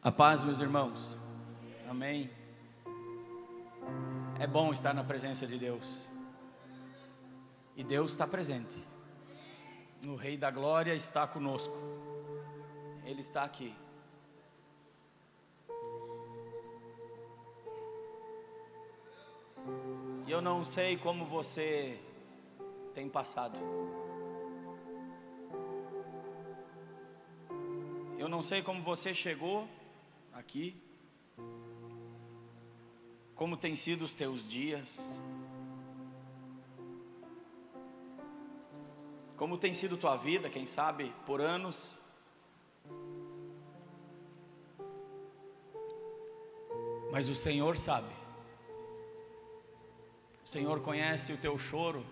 A paz, meus irmãos. Amém. É bom estar na presença de Deus. E Deus está presente. O Rei da Glória está conosco. Ele está aqui. E eu não sei como você tem passado. Eu não sei como você chegou aqui, como tem sido os teus dias, como tem sido tua vida, quem sabe, por anos. Mas o Senhor sabe. O Senhor conhece o teu choro.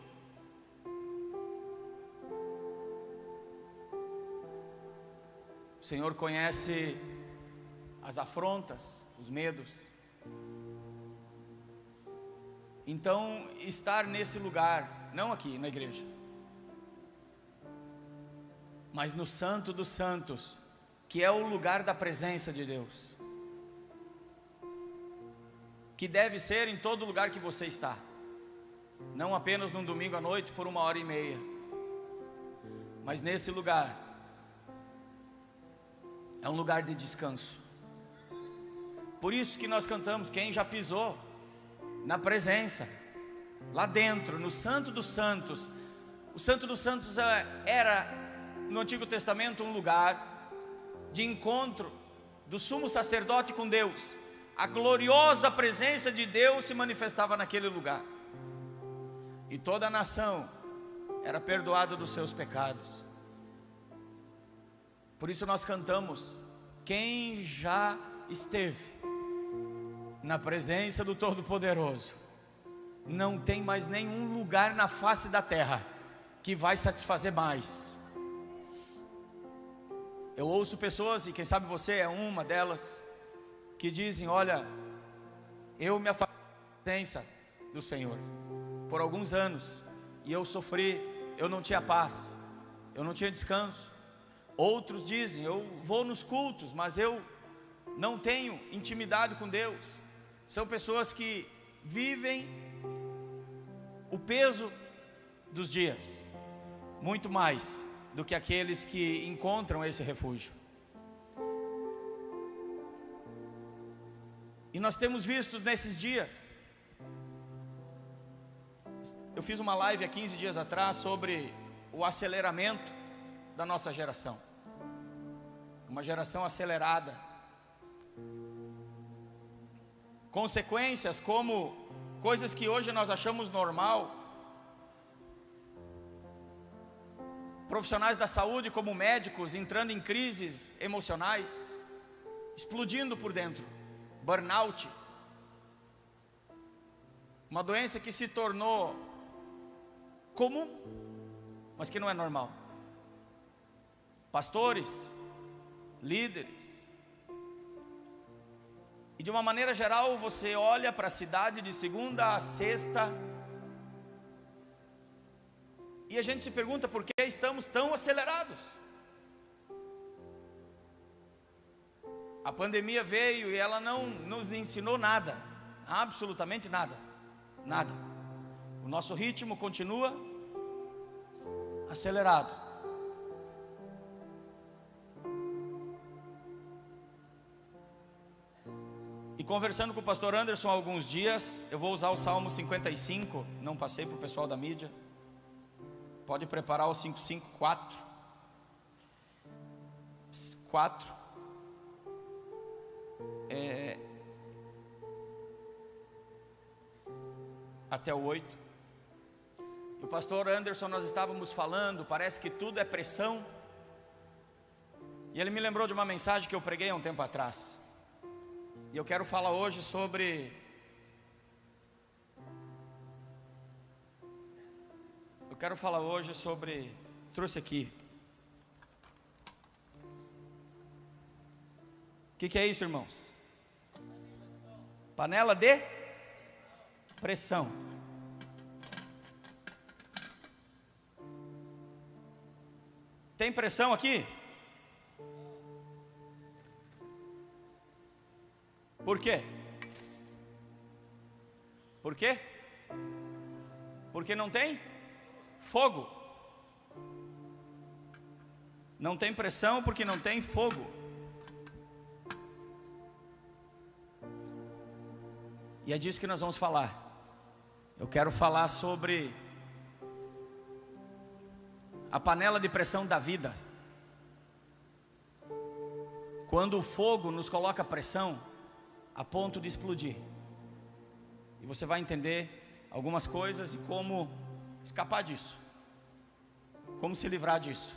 O Senhor conhece as afrontas, os medos. Então, estar nesse lugar, não aqui na igreja, mas no Santo dos Santos, que é o lugar da presença de Deus, que deve ser em todo lugar que você está, não apenas num domingo à noite por 1h30, mas nesse lugar, é um lugar de descanso. Por isso que nós cantamos, quem já pisou na presença, lá dentro, no Santo dos Santos. O Santo dos Santos era, no Antigo Testamento, um lugar de encontro do sumo sacerdote com Deus. A gloriosa presença de Deus se manifestava naquele lugar. E toda a nação era perdoada dos seus pecados. Por isso nós cantamos, quem já esteve na presença do Todo-Poderoso, não tem mais nenhum lugar na face da terra que vai satisfazer mais. Eu ouço pessoas, e quem sabe você é uma delas, que dizem, olha, eu me afastei da presença do Senhor por alguns anos, e eu sofri, eu não tinha paz, eu não tinha descanso. Outros dizem, eu vou nos cultos, mas eu não tenho intimidade com Deus. São pessoas que vivem o peso dos dias, muito mais do que aqueles que encontram esse refúgio. E nós temos visto nesses dias, eu fiz uma live há 15 dias atrás sobre o aceleramento da nossa geração, uma geração acelerada, consequências como coisas que hoje nós achamos normal, profissionais da saúde como médicos entrando em crises emocionais, explodindo por dentro, burnout, uma doença que se tornou comum, mas que não é normal. Pastores, líderes, e de uma maneira geral você olha para a cidade de segunda a sexta, e a gente se pergunta por que estamos tão acelerados. A pandemia veio e ela não nos ensinou nada, absolutamente nada, nada. O nosso ritmo continua acelerado. E conversando com o pastor Anderson há alguns dias, eu vou usar o Salmo 55, não passei para o pessoal da mídia. Pode preparar o 554. 4. Até o 8. E o pastor Anderson, nós estávamos falando, parece que tudo é pressão. E ele me lembrou de uma mensagem que eu preguei há um tempo atrás. E eu quero falar hoje sobre trouxe aqui. O que é isso, irmãos? Panela de pressão. Tem pressão aqui? Por quê? Por quê? Porque não tem fogo. Não tem pressão porque não tem fogo. E é disso que nós vamos falar. Eu quero falar sobre a panela de pressão da vida. Quando o fogo nos coloca pressão a ponto de explodir. E você vai entender algumas coisas e como escapar disso. Como se livrar disso.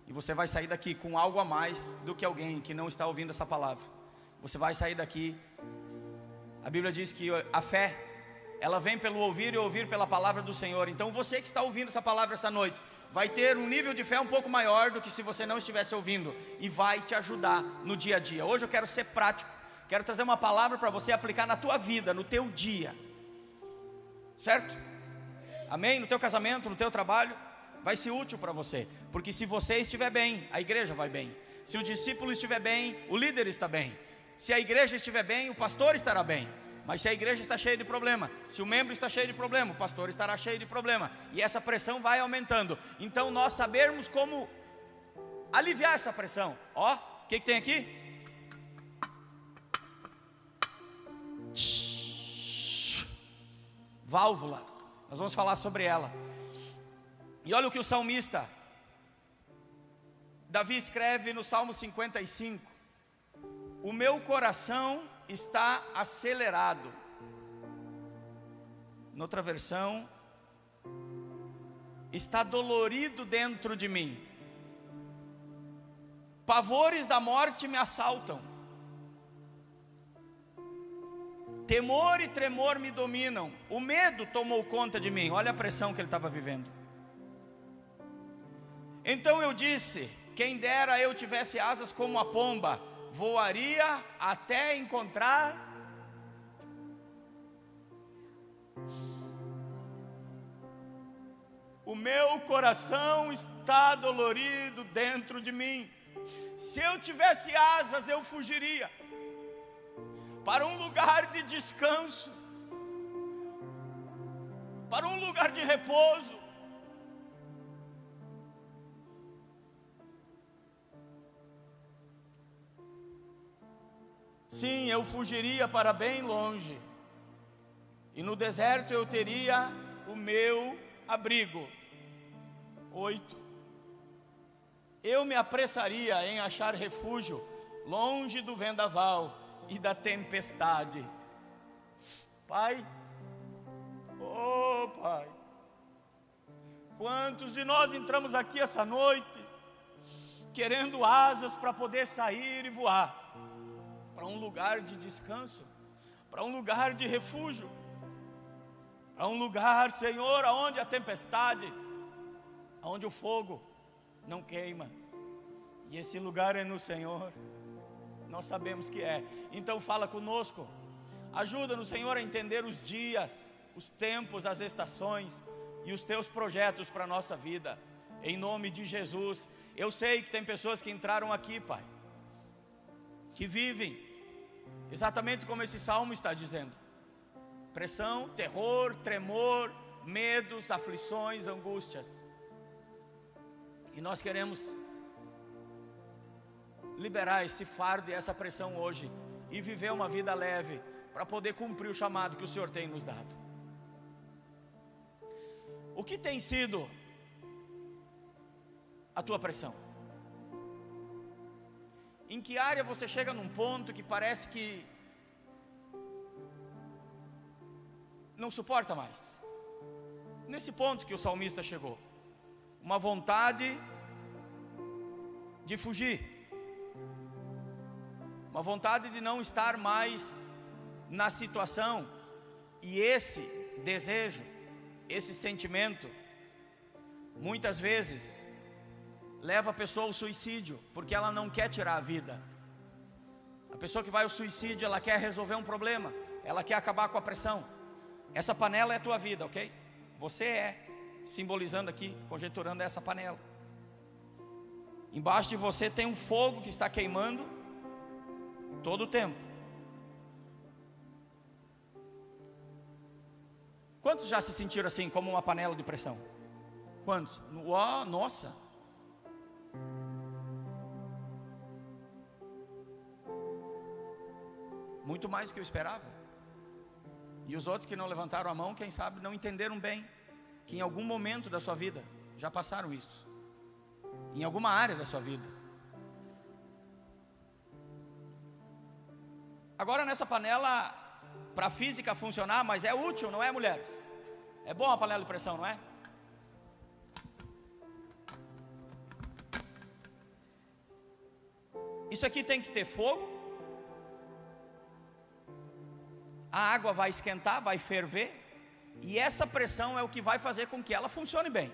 E você vai sair daqui com algo a mais do que alguém que não está ouvindo essa palavra. Você vai sair daqui. A Bíblia diz que a fé, ela vem pelo ouvir e ouvir pela palavra do Senhor. Então você que está ouvindo essa palavra essa noite, vai ter um nível de fé um pouco maior do que se você não estivesse ouvindo. E vai te ajudar no dia a dia. Hoje eu quero ser prático. Quero trazer uma palavra para você aplicar na tua vida, no teu dia. Certo? Amém? No teu casamento, no teu trabalho. Vai ser útil para você. Porque se você estiver bem, a igreja vai bem. Se o discípulo estiver bem, o líder está bem. Se a igreja estiver bem, o pastor estará bem. Mas se a igreja está cheia de problema, se o membro está cheio de problema, o pastor estará cheio de problema. E essa pressão vai aumentando. Então nós sabermos como aliviar essa pressão. Ó, o que tem aqui? Válvula. Nós vamos falar sobre ela. E olha o que o salmista Davi escreve no Salmo 55. O meu coração está acelerado. Noutra versão, está dolorido dentro de mim. Pavores da morte me assaltam. Temor e tremor me dominam. O medo tomou conta de mim. Olha a pressão que ele estava vivendo. Então eu disse: quem dera eu tivesse asas como a pomba, voaria até encontrar. O meu coração está dolorido dentro de mim. Se eu tivesse asas, eu fugiria para um lugar de descanso, para um lugar de repouso. Sim, eu fugiria para bem longe, e no deserto eu teria o meu abrigo. 8. Eu me apressaria em achar refúgio longe do vendaval e da tempestade. Pai, oh Pai, quantos de nós entramos aqui essa noite querendo asas para poder sair e voar para um lugar de descanso, para um lugar de refúgio, para um lugar, Senhor, aonde a tempestade, aonde o fogo não queima, e esse lugar é no Senhor. Nós sabemos que é. Então fala conosco, ajuda-nos, Senhor, a entender os dias, os tempos, as estações e os teus projetos para a nossa vida, em nome de Jesus. Eu sei que tem pessoas que entraram aqui, Pai, que vivem exatamente como esse salmo está dizendo: pressão, terror, tremor, medos, aflições, angústias. E nós queremos liberar esse fardo e essa pressão hoje e viver uma vida leve para poder cumprir o chamado que o Senhor tem nos dado. O que tem sido a tua pressão? Em que área você chega num ponto que parece que não suporta mais? Nesse ponto que o salmista chegou, uma vontade de fugir, uma vontade de não estar mais na situação. E esse desejo, esse sentimento, muitas vezes leva a pessoa ao suicídio, porque ela não quer tirar a vida. A pessoa que vai ao suicídio, ela quer resolver um problema, ela quer acabar com a pressão. Essa panela é a tua vida, ok? Você é, simbolizando aqui, conjecturando essa panela. Embaixo de você tem um fogo que está queimando todo o tempo. Quantos já se sentiram assim, como uma panela de pressão? Quantos? Uau, nossa! Muito mais do que eu esperava. E os outros que não levantaram a mão, quem sabe não entenderam bem que em algum momento da sua vida já passaram isso, em alguma área da sua vida. Agora nessa panela, para a física funcionar, mas é útil, não é, mulheres? É bom a panela de pressão, não é? Isso aqui tem que ter fogo. A água vai esquentar, vai ferver, e essa pressão é o que vai fazer com que ela funcione bem.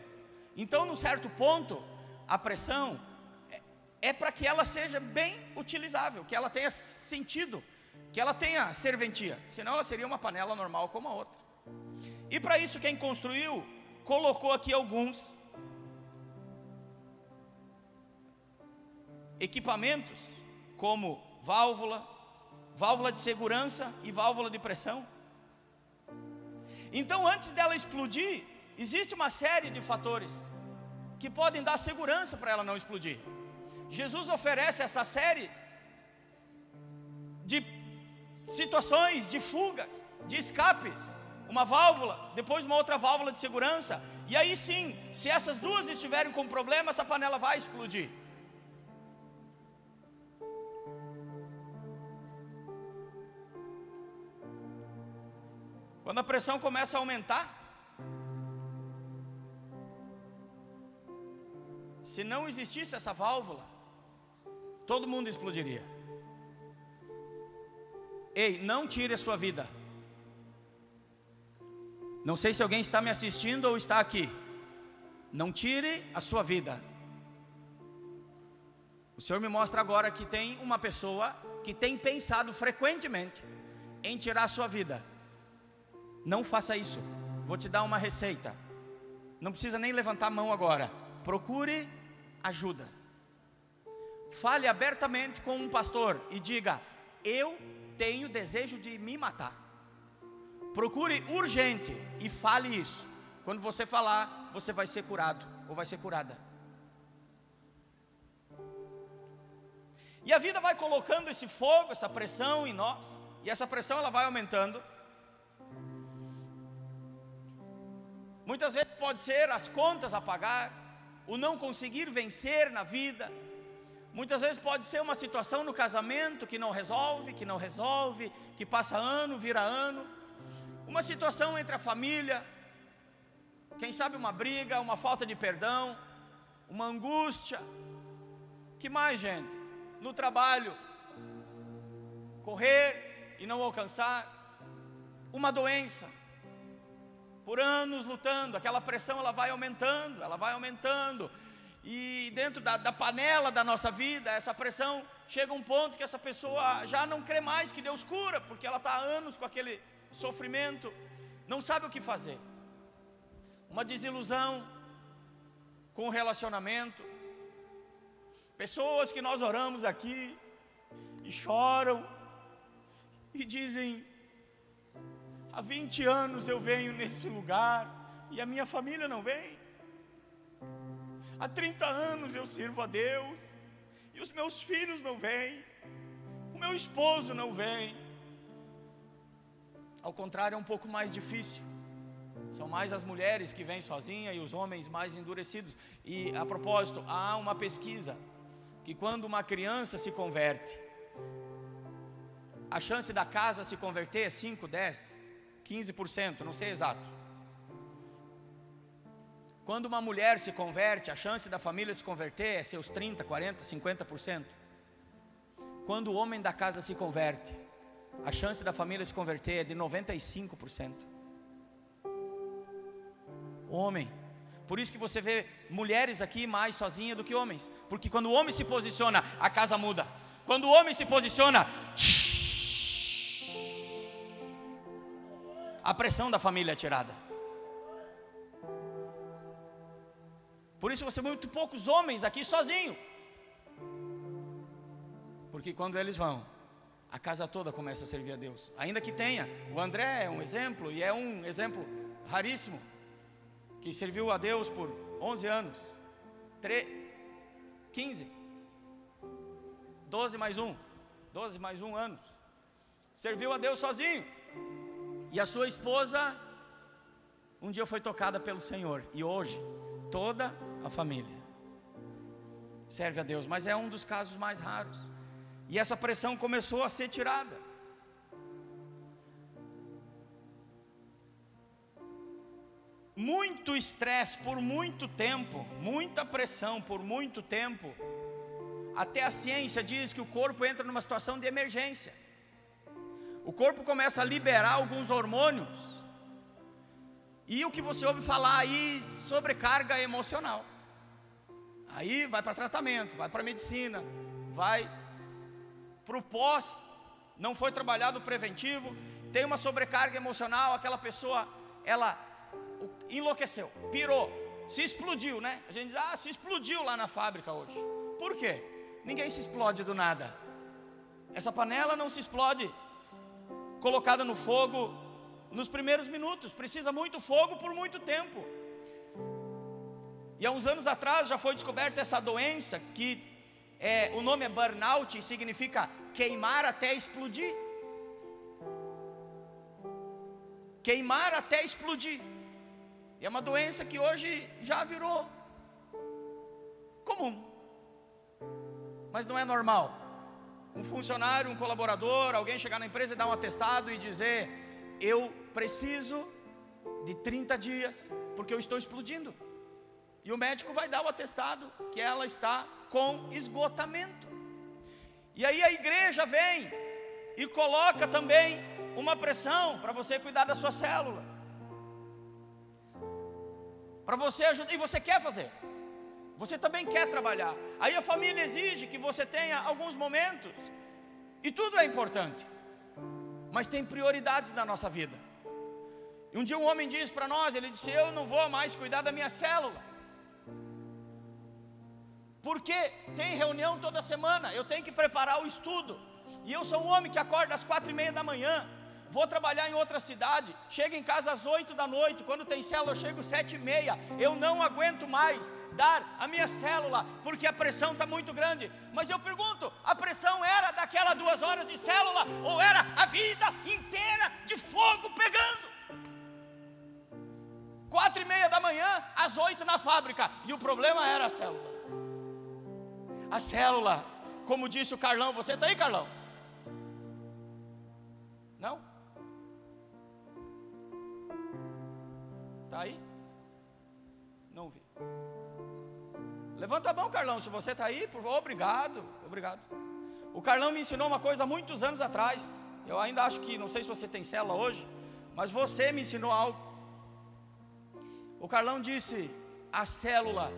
Então, num certo ponto, a pressão é para que ela seja bem utilizável, que ela tenha sentido, que ela tenha serventia, senão ela seria uma panela normal como a outra. E para isso quem construiu, colocou aqui alguns equipamentos, como válvula de segurança e válvula de pressão. Então antes dela explodir, existe uma série de fatores que podem dar segurança para ela não explodir. Jesus oferece essa série de situações, de fugas, de escapes. Uma válvula, depois uma outra válvula de segurança. E aí sim, se essas duas estiverem com problema, essa panela vai explodir. Quando a pressão começa a aumentar, se não existisse essa válvula, todo mundo explodiria. Ei, não tire a sua vida. Não sei se alguém está me assistindo ou está aqui. Não tire a sua vida. O Senhor me mostra agora que tem uma pessoa que tem pensado frequentemente em tirar a sua vida. Não faça isso. Vou te dar uma receita. Não precisa nem levantar a mão agora. Procure ajuda. Fale abertamente com um pastor e diga: eu tenho desejo de me matar. Procure urgente e fale isso. Quando você falar, você vai ser curado ou vai ser curada. E a vida vai colocando esse fogo, essa pressão em nós. E essa pressão ela vai aumentando. Muitas vezes pode ser as contas a pagar, o não conseguir vencer na vida. Muitas vezes pode ser uma situação no casamento que não resolve, que passa ano, vira ano. Uma situação entre a família, quem sabe uma briga, uma falta de perdão, uma angústia. Que mais, gente? No trabalho, correr e não alcançar. Uma doença. Por anos lutando, aquela pressão ela vai aumentando, e dentro da panela da nossa vida, essa pressão chega a um ponto que essa pessoa já não crê mais que Deus cura, porque ela está há anos com aquele sofrimento, não sabe o que fazer. Uma desilusão com o relacionamento, pessoas que nós oramos aqui, e choram, e dizem: há 20 anos eu venho nesse lugar e a minha família não vem. Há 30 anos eu sirvo a Deus e os meus filhos não vêm. O meu esposo não vem. Ao contrário, é um pouco mais difícil. São mais as mulheres que vêm sozinhas e os homens mais endurecidos. E a propósito, há uma pesquisa que quando uma criança se converte, a chance da casa se converter é 5, 10, 15%, não sei exato. Quando uma mulher se converte, a chance da família se converter é seus 30, 40, 50%. Quando o homem da casa se converte, a chance da família se converter é de 95%. Homem. Por isso que você vê mulheres aqui mais sozinhas do que homens. Porque quando o homem se posiciona, a casa muda. Quando o homem se posiciona, a pressão da família é tirada. Por isso você vê muito poucos homens aqui sozinhos. Porque quando eles vão, a casa toda começa a servir a Deus. Ainda que tenha, o André é um exemplo, e é um exemplo raríssimo, que serviu a Deus por 11 anos, 15, 12 mais um anos, serviu a Deus sozinho, e a sua esposa um dia foi tocada pelo Senhor, e hoje toda a família serve a Deus, mas é um dos casos mais raros, e essa pressão começou a ser tirada. Muito estresse por muito tempo, muita pressão por muito tempo, até a ciência diz que o corpo entra numa situação de emergência, o corpo começa a liberar alguns hormônios, e o que você ouve falar aí, sobrecarga emocional, aí vai para tratamento, vai para medicina, vai para o pós, não foi trabalhado o preventivo, tem uma sobrecarga emocional, aquela pessoa, ela enlouqueceu, pirou, se explodiu, né? A gente diz, se explodiu lá na fábrica hoje. Por quê? Ninguém se explode do nada. Essa panela não se explode colocada no fogo nos primeiros minutos, precisa muito fogo por muito tempo. E há uns anos atrás já foi descoberta essa doença, que o nome é burnout, e significa queimar até explodir. Queimar até explodir. E é uma doença que hoje já virou comum, mas não é normal. Um funcionário, um colaborador, alguém chegar na empresa e dar um atestado e dizer: eu preciso de 30 dias, porque eu estou explodindo. E o médico vai dar o atestado que ela está com esgotamento. E aí a igreja vem e coloca também uma pressão para você cuidar da sua célula, para você ajudar, e você quer fazer, você também quer trabalhar. Aí a família exige que você tenha alguns momentos, e tudo é importante, mas tem prioridades na nossa vida. E um dia um homem disse para nós, ele disse: eu não vou mais cuidar da minha célula, porque tem reunião toda semana, eu tenho que preparar o estudo, e eu sou um homem que acorda às 4:30 da manhã, vou trabalhar em outra cidade, chego em casa às 8 da noite, quando tem célula eu chego às 7:30, eu não aguento mais dar a minha célula, porque a pressão está muito grande. Mas eu pergunto, a pressão era daquelas 2 horas de célula, ou era a vida inteira de fogo pegando? 4:30 da manhã, às 8 na fábrica, e o problema era a célula. A célula, como disse o Carlão, você está aí, Carlão? Não? Está aí? Não vi. Levanta a mão, Carlão, se você está aí, por favor. Obrigado. O Carlão me ensinou uma coisa há muitos anos atrás. Eu ainda acho que, não sei se você tem célula hoje, mas você me ensinou algo. O Carlão disse: a célula,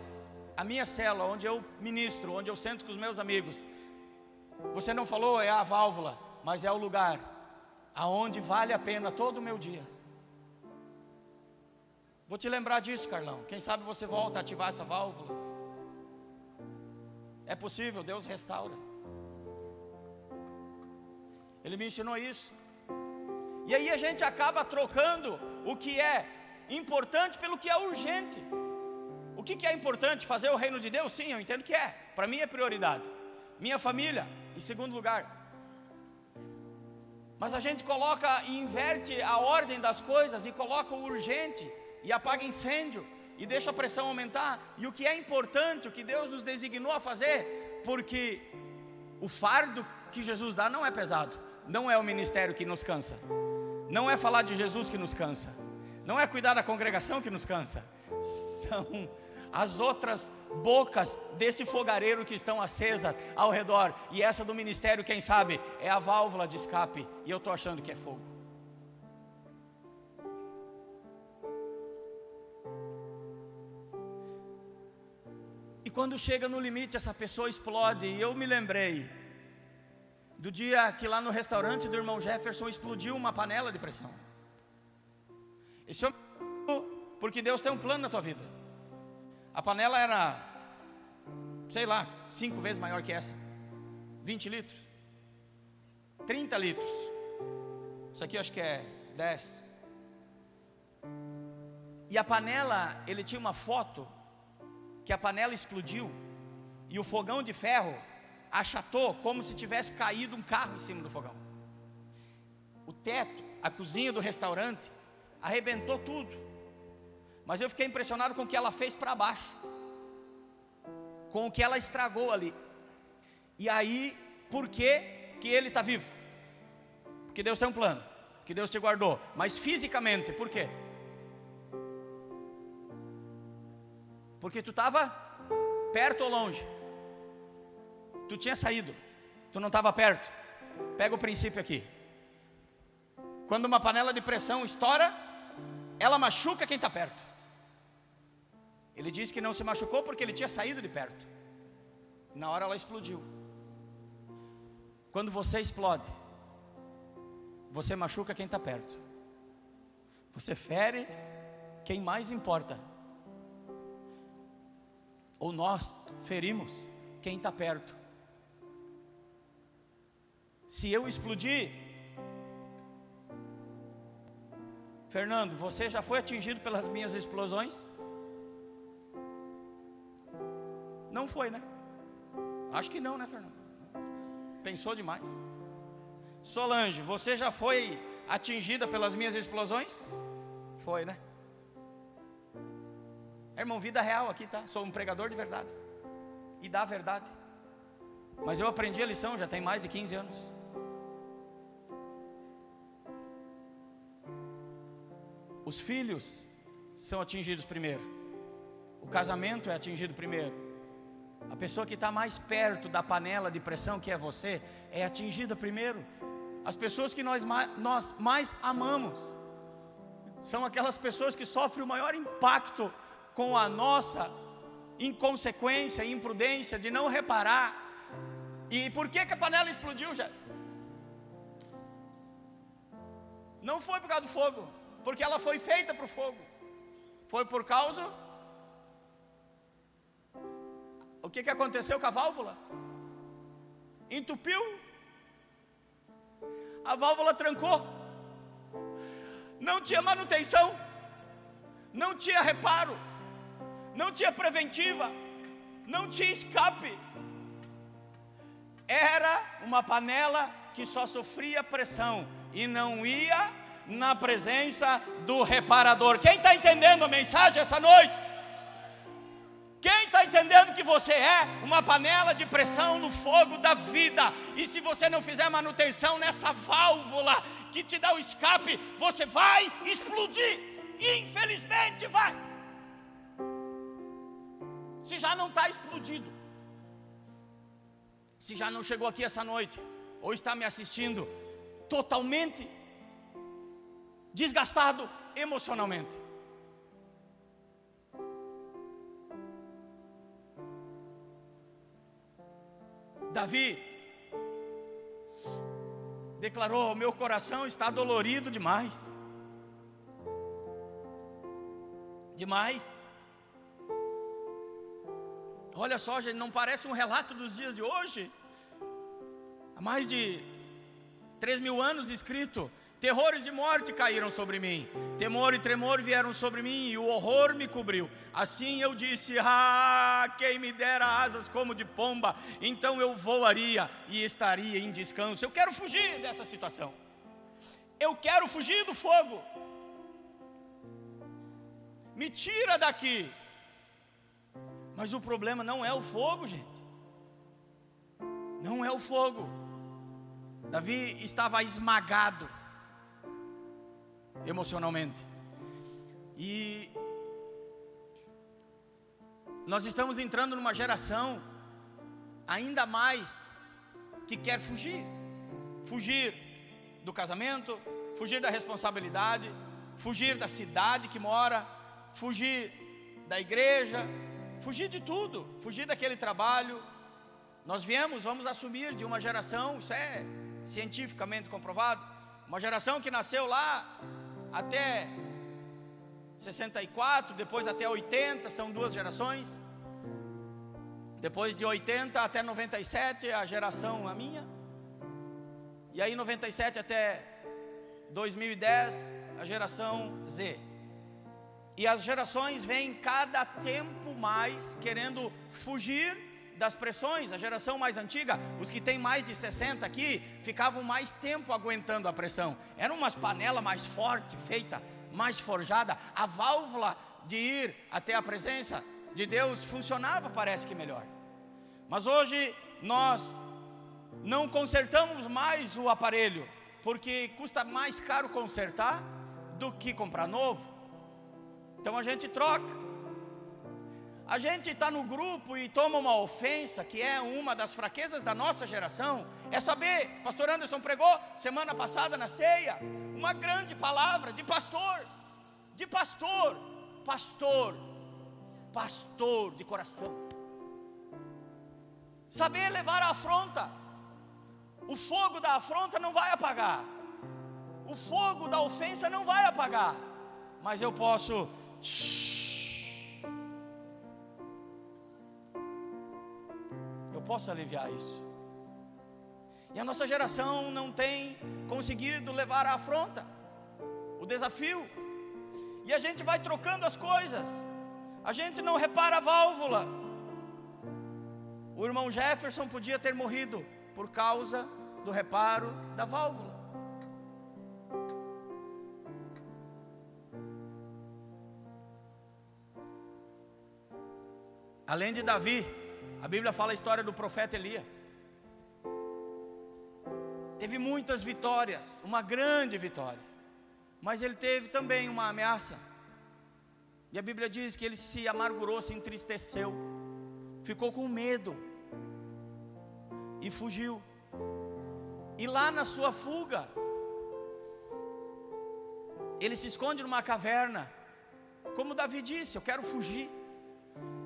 a minha célula, onde eu ministro, onde eu sento com os meus amigos, você não falou é a válvula, mas é o lugar aonde vale a pena todo o meu dia. Vou te lembrar disso, Carlão. Quem sabe você volta a ativar essa válvula. É possível, Deus restaura. Ele me ensinou isso. E aí a gente acaba trocando o que é importante pelo que é urgente. O que é importante? Fazer o reino de Deus? Sim, eu entendo que é. Para mim é prioridade. Minha família em segundo lugar. Mas a gente coloca e inverte a ordem das coisas, e coloca o urgente, e apaga incêndio, e deixa a pressão aumentar. E o que é importante, o que Deus nos designou a fazer, porque o fardo que Jesus dá não é pesado. Não é o ministério que nos cansa, não é falar de Jesus que nos cansa, não é cuidar da congregação que nos cansa, são as outras bocas desse fogareiro que estão acesas ao redor. E essa do ministério, quem sabe, é a válvula de escape, e eu estou achando que é fogo. E quando chega no limite, essa pessoa explode. E eu me lembrei do dia que lá no restaurante do irmão Jefferson explodiu uma panela de pressão. Esse homem, porque Deus tem um plano na tua vida. A panela era, sei lá, 5 vezes maior que essa, 20 litros, 30 litros, isso aqui acho que é 10, E a panela, ele tinha uma foto que a panela explodiu e o fogão de ferro achatou como se tivesse caído um carro em cima do fogão. O teto, a cozinha do restaurante arrebentou tudo. Mas eu fiquei impressionado com o que ela fez para baixo, com o que ela estragou ali. E aí, por que ele está vivo? Porque Deus tem um plano, porque Deus te guardou. Mas fisicamente, por quê? Porque tu estava perto ou longe? Tu tinha saído, tu não estava perto. Pega o princípio aqui. Quando uma panela de pressão estoura, ela machuca quem está perto. Ele disse que não se machucou porque ele tinha saído de perto. Na hora ela explodiu. Quando você explode, você machuca quem está perto. Você fere quem mais importa. Ou nós ferimos quem está perto. Se eu explodir, Fernando, você já foi atingido pelas minhas explosões? Não foi, né? Acho que não, né, Fernando? Pensou demais. Solange, você já foi atingida pelas minhas explosões? Foi, né? Irmão, vida real aqui, tá? Sou um pregador de verdade e da verdade. Mas eu aprendi a lição, já tem mais de 15 anos. Os filhos são atingidos primeiro. O casamento é atingido primeiro. A pessoa que está mais perto da panela de pressão, que é você, é atingida primeiro. As pessoas que nós mais amamos são aquelas pessoas que sofrem o maior impacto com a nossa inconsequência e imprudência de não reparar. E por que a panela explodiu, Jeff? Não foi por causa do fogo, porque ela foi feita para o fogo. Foi por causa... O que aconteceu com a válvula? Entupiu. A válvula trancou. Não tinha manutenção. Não tinha reparo. Não tinha preventiva. Não tinha escape. Era uma panela que só sofria pressão e não ia na presença do reparador. Quem está entendendo a mensagem essa noite? Quem está entendendo que você é uma panela de pressão no fogo da vida? E se você não fizer manutenção nessa válvula que te dá o escape, você vai explodir. Infelizmente vai. Se já não está explodido, se já não chegou aqui essa noite, ou está me assistindo totalmente desgastado emocionalmente, Davi declarou: meu coração está dolorido demais. Demais. Olha só, gente, não parece um relato dos dias de hoje? Há mais de 3.000 anos escrito: terrores de morte caíram sobre mim, temor e tremor vieram sobre mim, e o horror me cobriu. Assim eu disse: quem me dera asas como de pomba, então eu voaria e estaria em descanso. Eu quero fugir dessa situação. Eu quero fugir do fogo. Me tira daqui. Mas o problema não é o fogo, gente. Não é o fogo. Davi estava esmagado emocionalmente. E nós estamos entrando numa geração ainda mais que quer fugir. Fugir do casamento, fugir da responsabilidade, fugir da cidade que mora, fugir da igreja, fugir de tudo, fugir daquele trabalho. Nós vamos assumir de uma geração, isso é cientificamente comprovado, uma geração que nasceu lá até 64, depois até 80, são 2 gerações. Depois de 80 até 97, a geração a minha. E aí 97 até 2010, a geração Z. E as gerações vêm cada tempo mais querendo fugir das pressões. A geração mais antiga, os que têm mais de 60 aqui, ficavam mais tempo aguentando a pressão. Eram umas panelas mais fortes, feita, mais forjada. A válvula de ir até a presença de Deus funcionava, parece que melhor. Mas hoje nós não consertamos mais o aparelho, porque custa mais caro consertar do que comprar novo. Então a gente troca. A gente está no grupo e toma uma ofensa, que é uma das fraquezas da nossa geração. É saber, pastor Anderson pregou semana passada na ceia, uma grande palavra de pastor, pastor de coração. Saber levar a afronta. O fogo da afronta não vai apagar, o fogo da ofensa não vai apagar, mas eu posso aliviar isso. E a nossa geração não tem conseguido levar a afronta, o desafio. E a gente vai trocando as coisas. A gente não repara a válvula. O irmão Jefferson podia ter morrido por causa do reparo da válvula. Além de Davi, a Bíblia fala a história do profeta Elias. Teve muitas vitórias, uma grande vitória, mas ele teve também uma ameaça. E a Bíblia diz que ele se amargurou, se entristeceu, ficou com medo e fugiu. E lá na sua fuga, ele se esconde numa caverna, como Davi disse: eu quero fugir.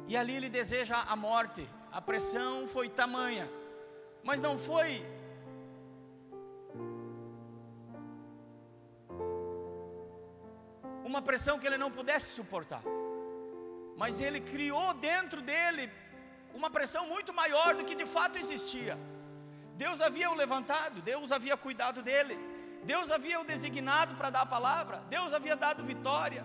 E ali ele deseja a morte. A pressão foi tamanha, mas não foi uma pressão que ele não pudesse suportar, mas ele criou dentro dele uma pressão muito maior do que de fato existia. Deus havia o levantado, Deus havia cuidado dele, Deus havia o designado para dar a palavra, Deus havia dado vitória.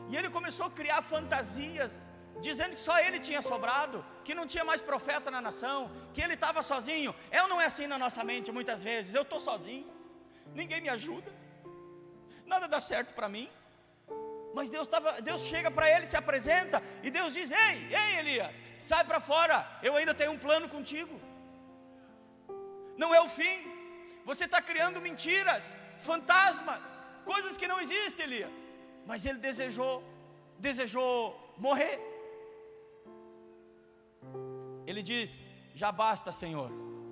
E ele começou a criar fantasias, dizendo que só ele tinha sobrado, que não tinha mais profeta na nação, que ele estava sozinho. Não é assim na nossa mente muitas vezes: eu estou sozinho, ninguém me ajuda, nada dá certo para mim. Mas Deus chega para ele, se apresenta, e Deus diz: ei Elias, sai para fora, eu ainda tenho um plano contigo. Não é o fim. Você está criando mentiras, fantasmas, coisas que não existem, Elias. Mas ele desejou morrer. Ele diz: já basta, Senhor,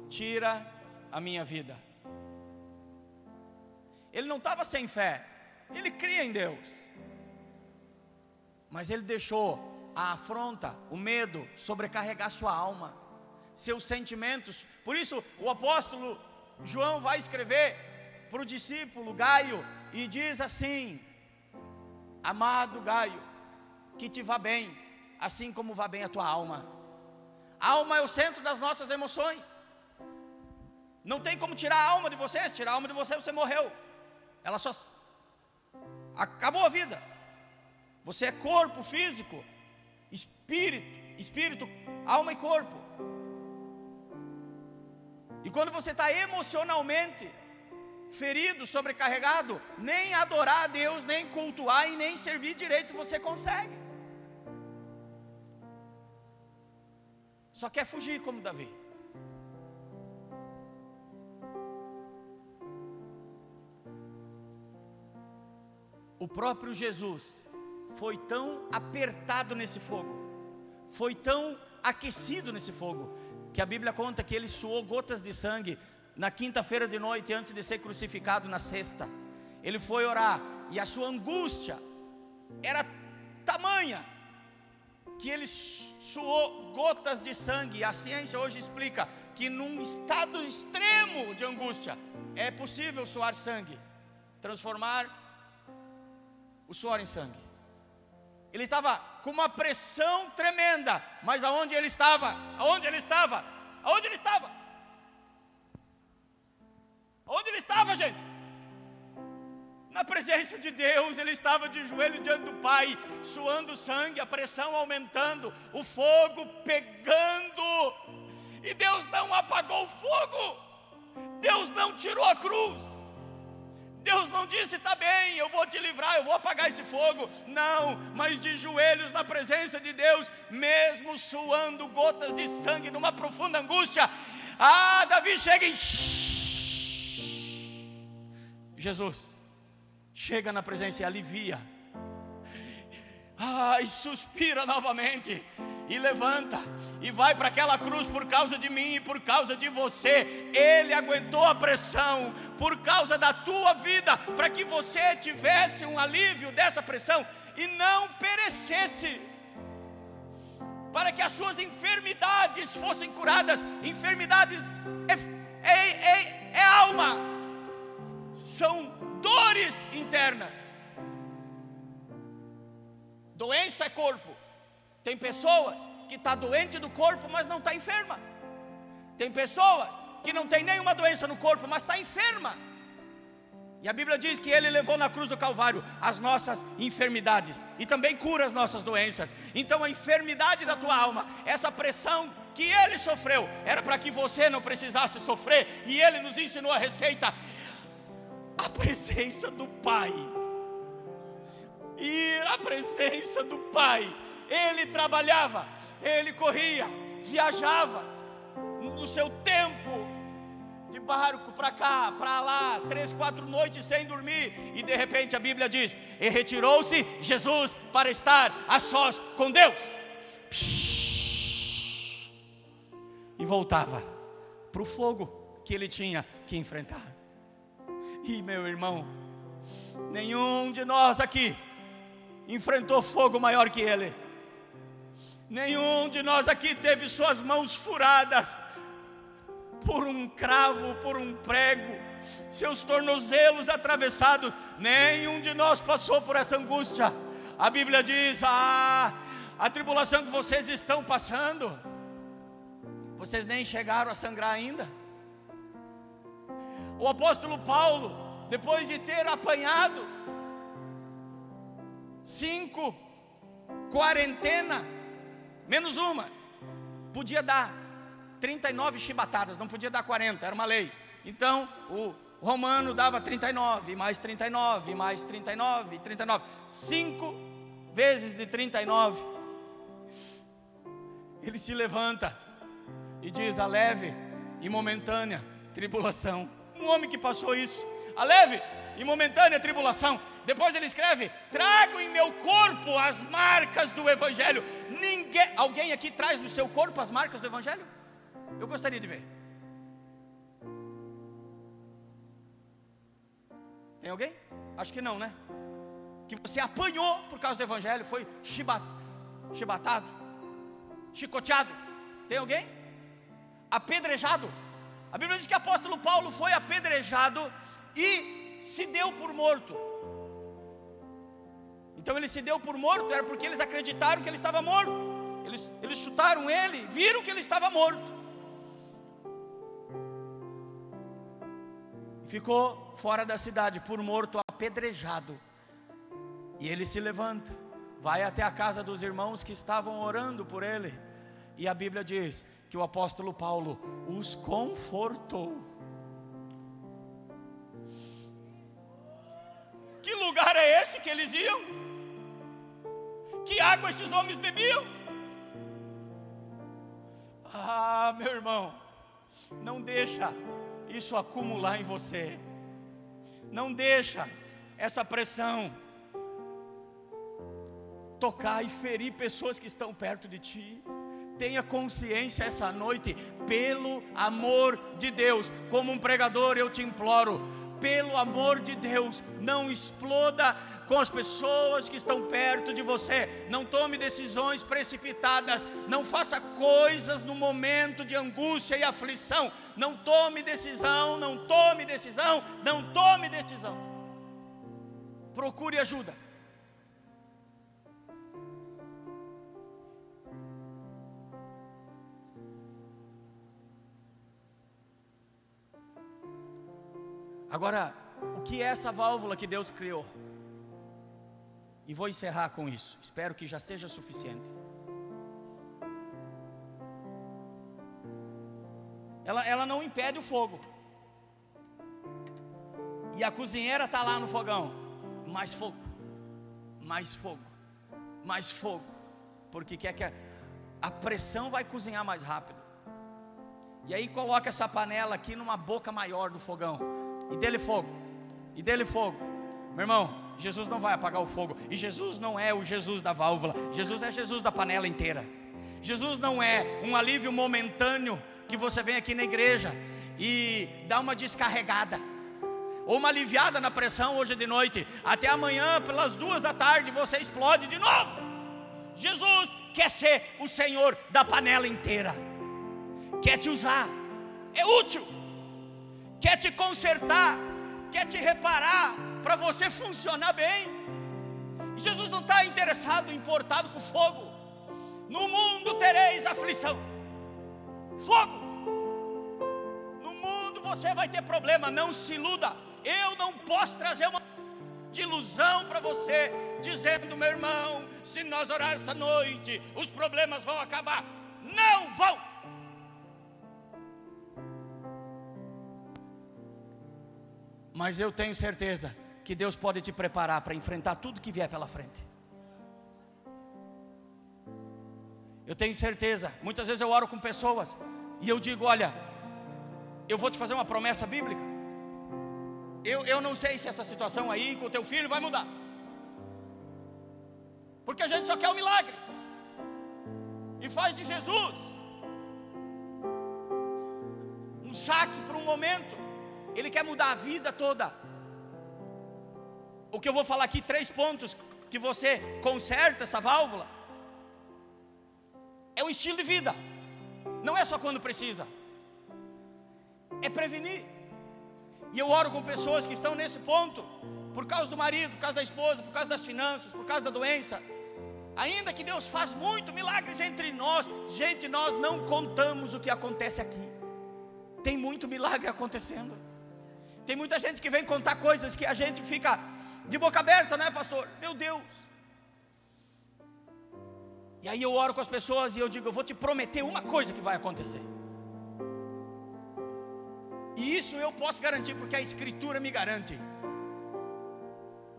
tira a minha vida. Ele não estava sem fé, ele cria em Deus, mas ele deixou a afronta, o medo sobrecarregar sua alma, seus sentimentos. Por isso o apóstolo João vai escrever para o discípulo Gaio e diz assim: amado Gaio, que te vá bem, assim como vá bem a tua alma. A alma é o centro das nossas emoções. Não tem como tirar a alma de você. Se tirar a alma de você, você morreu. Ela só acabou a vida. Você é corpo físico, espírito, alma e corpo. E quando você está emocionalmente ferido, sobrecarregado, nem adorar a Deus, nem cultuar e nem servir direito você consegue. Só quer fugir como Davi. O próprio Jesus foi tão apertado nesse fogo, foi tão aquecido nesse fogo, que a Bíblia conta que ele suou gotas de sangue na quinta-feira de noite, antes de ser crucificado na sexta. Ele foi orar, e a sua angústia era tamanha, que ele suou gotas de sangue. E a ciência hoje explica que num estado extremo de angústia é possível suar sangue, transformar o suor em sangue. Ele estava com uma pressão tremenda, mas aonde ele estava? Aonde ele estava? Aonde ele estava? Onde ele estava, gente? Na presença de Deus, ele estava de joelho diante do Pai, suando sangue, a pressão aumentando, o fogo pegando, e Deus não apagou o fogo, Deus não tirou a cruz, Deus não disse, está bem, eu vou te livrar, eu vou apagar esse fogo. Não, mas de joelhos na presença de Deus, mesmo suando gotas de sangue numa profunda angústia, Davi chega e Jesus chega na presença e alivia, e suspira novamente, e levanta, e vai para aquela cruz por causa de mim e por causa de você. Ele aguentou a pressão por causa da tua vida, para que você tivesse um alívio dessa pressão e não perecesse, para que as suas enfermidades fossem curadas. Enfermidades é alma, são dores internas. Doença é corpo. Tem pessoas que estão doentes do corpo, mas não estão enferma. Tem pessoas que não tem nenhuma doença no corpo, mas está enferma. E a Bíblia diz que Ele levou na cruz do Calvário as nossas enfermidades e também cura as nossas doenças. Então a enfermidade da tua alma, essa pressão que Ele sofreu, era para que você não precisasse sofrer. E Ele nos ensinou a receita: a presença do Pai. Ir à presença do Pai. Ele trabalhava, ele corria, viajava no seu tempo, de barco para cá, para lá, 3, 4 noites sem dormir. E de repente a Bíblia diz: e retirou-se Jesus para estar a sós com Deus. E voltava para o fogo que ele tinha que enfrentar. E meu irmão, nenhum de nós aqui enfrentou fogo maior que ele. Nenhum de nós aqui teve suas mãos furadas por um cravo, por um prego, seus tornozelos atravessados. Nenhum de nós passou por essa angústia. A Bíblia diz: a tribulação que vocês estão passando, vocês nem chegaram a sangrar ainda. O apóstolo Paulo, depois de ter apanhado 5 quarentenas, menos uma, podia dar 39 chibatadas, não podia dar 40, era uma lei. Então o romano dava 39, mais 39, mais 39, 39, 5 vezes de 39. Ele se levanta e diz: a leve e momentânea tribulação. Um homem que passou isso, a leve e momentânea tribulação. Depois ele escreve: trago em meu corpo as marcas do Evangelho. Alguém aqui traz no seu corpo as marcas do Evangelho? Eu gostaria de ver. Tem alguém? Acho que não, né? Que você apanhou por causa do Evangelho, foi chibatado, chicoteado. Tem alguém? Apedrejado. A Bíblia diz que o apóstolo Paulo foi apedrejado e se deu por morto. Então ele se deu por morto, era porque eles acreditaram que ele estava morto. Eles chutaram ele, viram que ele estava morto. Ficou fora da cidade por morto, apedrejado. E ele se levanta, vai até a casa dos irmãos que estavam orando por ele. E a Bíblia diz que o apóstolo Paulo os confortou. Que lugar é esse que eles iam? Que água esses homens bebiam? Meu irmão, não deixa isso acumular em você. Não deixa essa pressão tocar e ferir pessoas que estão perto de ti. Tenha consciência essa noite, pelo amor de Deus. Como um pregador eu te imploro, pelo amor de Deus, não exploda com as pessoas que estão perto de você. Não tome decisões precipitadas. Não faça coisas no momento de angústia e aflição. Não tome decisão, não tome decisão, não tome decisão. Procure ajuda. Agora, o que é essa válvula que Deus criou. E vou encerrar com isso, espero que já seja suficiente. Ela não impede o fogo. E a cozinheira está lá no fogão. Mais fogo, mais fogo, mais fogo. Porque quer que a pressão vai cozinhar mais rápido. E aí coloca essa panela aqui numa boca maior do fogão. E dele fogo, e dele fogo. Meu irmão, Jesus não vai apagar o fogo. E Jesus não é o Jesus da válvula. Jesus é Jesus da panela inteira. Jesus não é um alívio momentâneo que você vem aqui na igreja e dá uma descarregada ou uma aliviada na pressão hoje de noite. Até amanhã pelas 14h você explode de novo. Jesus quer ser o Senhor da panela inteira. Quer te usar, é útil. Quer te consertar, quer te reparar, para você funcionar bem. E Jesus não está interessado, importado com fogo. No mundo tereis aflição. Fogo. No mundo você vai ter problema, não se iluda. Eu não posso trazer uma de ilusão para você, dizendo: meu irmão, se nós orarmos essa noite, os problemas vão acabar. Não vão. Mas eu tenho certeza que Deus pode te preparar para enfrentar tudo que vier pela frente. Eu tenho certeza. Muitas vezes eu oro com pessoas e eu digo: olha, eu vou te fazer uma promessa bíblica. Eu não sei se essa situação aí com o teu filho vai mudar, porque a gente só quer um milagre e faz de Jesus um saque por um momento. Ele quer mudar a vida toda. O que eu vou falar aqui, 3 pontos que você conserta essa válvula. É o estilo de vida. Não é só quando precisa, é prevenir. E eu oro com pessoas que estão nesse ponto, por causa do marido, por causa da esposa, por causa das finanças, por causa da doença. Ainda que Deus faz muito milagres entre nós, gente, nós não contamos o que acontece aqui. Tem muito milagre acontecendo. Tem muita gente que vem contar coisas que a gente fica de boca aberta, né, pastor? Meu Deus. E aí eu oro com as pessoas e eu digo: eu vou te prometer uma coisa que vai acontecer. E isso eu posso garantir, porque a Escritura me garante.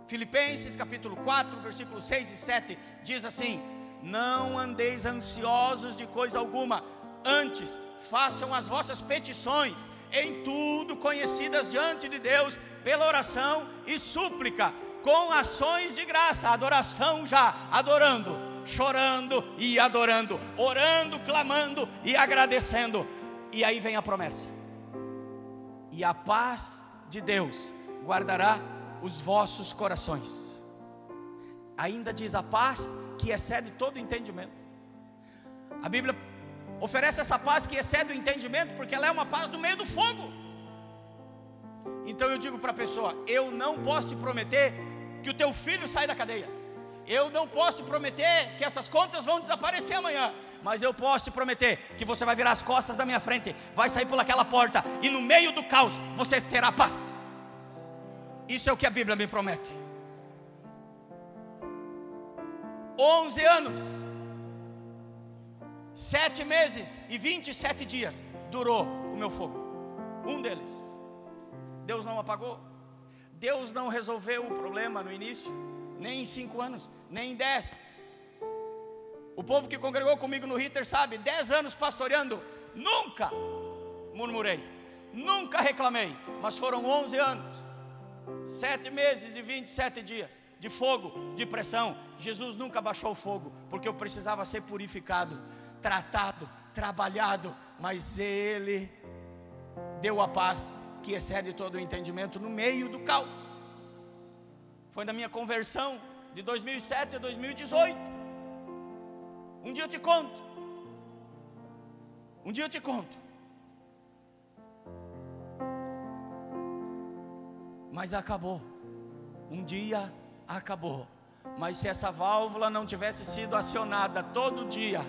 Filipenses capítulo 4, versículos 6 e 7 diz assim: não andeis ansiosos de coisa alguma, antes façam as vossas petições em tudo conhecidas diante de Deus, pela oração e súplica, com ações de graça. Adoração já, adorando, chorando e adorando, orando, clamando e agradecendo. E aí vem a promessa: e a paz de Deus guardará os vossos corações. Ainda diz: a paz que excede todo entendimento. A Bíblia oferece essa paz que excede o entendimento, porque ela é uma paz no meio do fogo. Então eu digo para a pessoa: eu não posso te prometer que o teu filho sai da cadeia. Eu não posso te prometer que essas contas vão desaparecer amanhã. Mas eu posso te prometer que você vai virar as costas da minha frente, vai sair por aquela porta, e no meio do caos você terá paz. Isso é o que a Bíblia me promete. 11 anos, 7 meses e 27 dias durou o meu fogo. Um deles, Deus não apagou. Deus não resolveu o problema no início, nem em 5 anos, nem em 10. O povo que congregou comigo no Ritter sabe, 10 anos pastoreando, nunca murmurei, nunca reclamei. Mas foram 11 anos, 7 meses e 27 dias de fogo, de pressão. Jesus nunca baixou o fogo, porque eu precisava ser purificado, tratado, trabalhado. Mas Ele deu a paz que excede todo o entendimento no meio do caos. Foi na minha conversão de 2007 a 2018. Um dia eu te conto. Um dia eu te conto. Mas acabou. Um dia acabou. Mas se essa válvula não tivesse sido acionada todo dia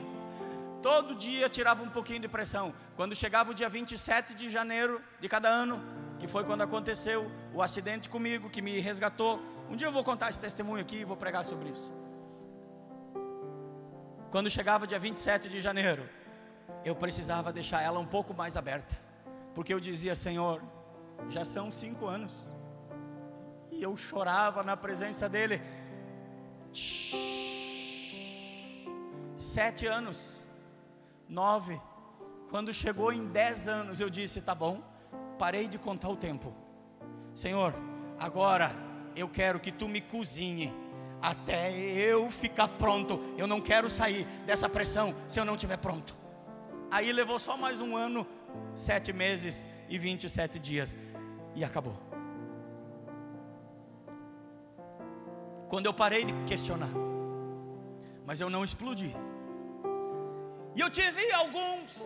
tirava um pouquinho de pressão. Quando chegava o dia 27 de janeiro de cada ano, que foi quando aconteceu o acidente comigo, que me resgatou. Um dia eu vou contar esse testemunho aqui e vou pregar sobre isso. Quando chegava dia 27 de janeiro, eu precisava deixar ela um pouco mais aberta, porque eu dizia: Senhor, já são 5 anos, e eu chorava na presença dele. 7 anos, 9, quando chegou em 10 anos, eu disse: tá bom, parei de contar o tempo. Senhor, agora eu quero que tu me cozinhe até eu ficar pronto. Eu não quero sair dessa pressão se eu não estiver pronto. Aí levou só mais 1 ano, 7 meses e 27 dias, e acabou. Quando eu parei de questionar, mas eu não explodi. E eu tive algumas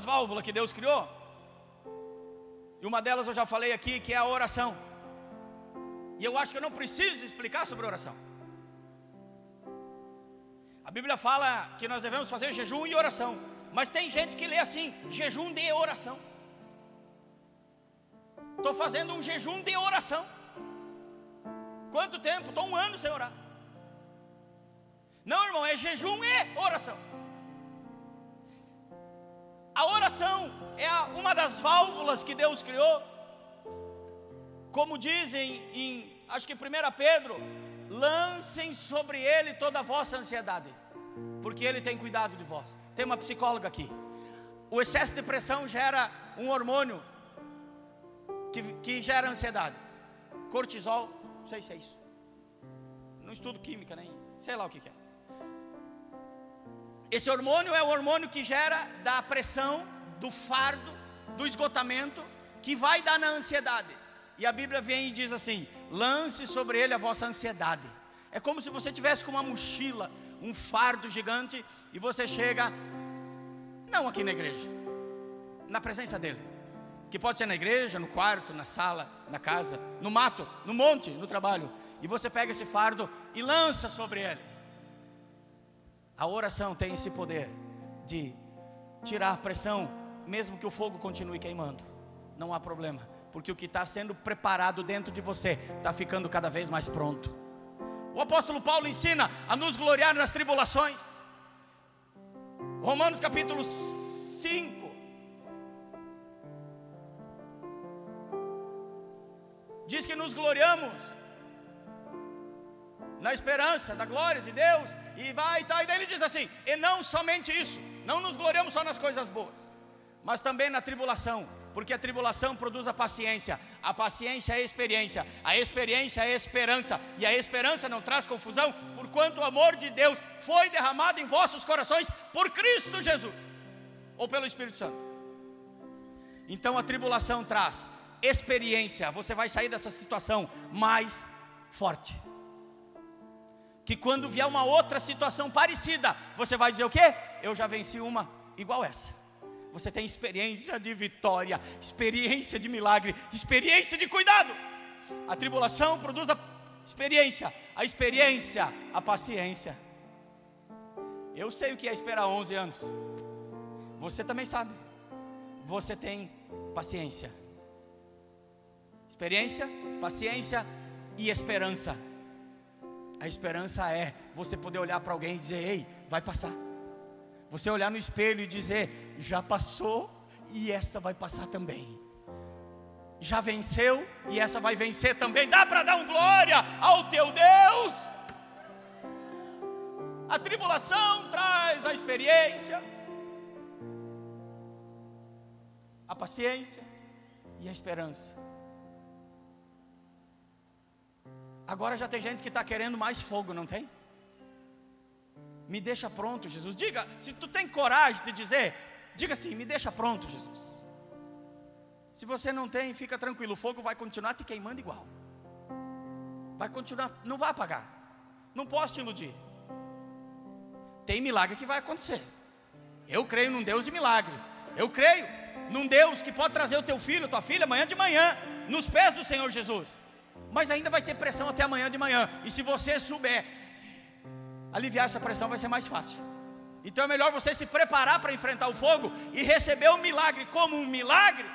válvulas que Deus criou. E uma delas eu já falei aqui, que é a oração. E eu acho que eu não preciso explicar sobre oração. A Bíblia fala que nós devemos fazer jejum e oração, mas tem gente que lê assim: jejum de oração. Estou fazendo um jejum de oração. Quanto tempo? Estou 1 ano sem orar. Não, irmão, é jejum e oração. A oração é uma das válvulas que Deus criou. Como dizem acho que 1 Pedro: lancem sobre Ele toda a vossa ansiedade, porque Ele tem cuidado de vós. Tem uma psicóloga aqui. O excesso de pressão gera um hormônio que gera ansiedade. Cortisol, não sei se é isso. Não estudo química, nem sei lá o que é. Esse hormônio é o hormônio que gera da pressão, do fardo, do esgotamento, que vai dar na ansiedade. E a Bíblia vem e diz assim: lance sobre ele a vossa ansiedade. É como se você tivesse com uma mochila, um fardo gigante, e você chega, não aqui na igreja, na presença dele, que pode ser na igreja, no quarto, na sala, na casa, no mato, no monte, no trabalho, e você pega esse fardo e lança sobre ele. A oração tem esse poder de tirar a pressão, mesmo que o fogo continue queimando. Não há problema, porque o que está sendo preparado dentro de você está ficando cada vez mais pronto. O apóstolo Paulo ensina a nos gloriar nas tribulações. Romanos capítulo 5 diz que nos gloriamos na esperança da glória de Deus, e vai e tal. E daí ele diz assim: e não somente isso, não nos gloriamos só nas coisas boas, mas também na tribulação, porque a tribulação produz a paciência é a experiência é a esperança, e a esperança não traz confusão, porquanto o amor de Deus foi derramado em vossos corações por Cristo Jesus, ou pelo Espírito Santo. Então a tribulação traz experiência, você vai sair dessa situação mais forte, que quando vier uma outra situação parecida, você vai dizer o quê? Eu já venci uma igual essa. Você tem experiência de vitória, experiência de milagre, experiência de cuidado. A tribulação produz a experiência, a paciência. Eu sei o que é esperar 11 anos. Você também sabe. Você tem paciência. Experiência, paciência e esperança. A esperança é você poder olhar para alguém e dizer: ei, vai passar. Você olhar no espelho e dizer: já passou e essa vai passar também. Já venceu e essa vai vencer também. Dá para dar um glória ao teu Deus? A tribulação traz a experiência, a paciência e a esperança. Agora já tem gente que está querendo mais fogo, não tem? Me deixa pronto, Jesus. Diga, se tu tem coragem de dizer, diga assim: me deixa pronto, Jesus. Se você não tem, fica tranquilo, o fogo vai continuar te queimando igual. Vai continuar, não vai apagar. Não posso te iludir. Tem milagre que vai acontecer. Eu creio num Deus de milagre. Eu creio num Deus que pode trazer o teu filho, tua filha, amanhã de manhã, nos pés do Senhor Jesus. Mas ainda vai ter pressão até amanhã de manhã. E se você souber aliviar essa pressão, vai ser mais fácil. Então é melhor você se preparar para enfrentar o fogo e receber o milagre como um milagre,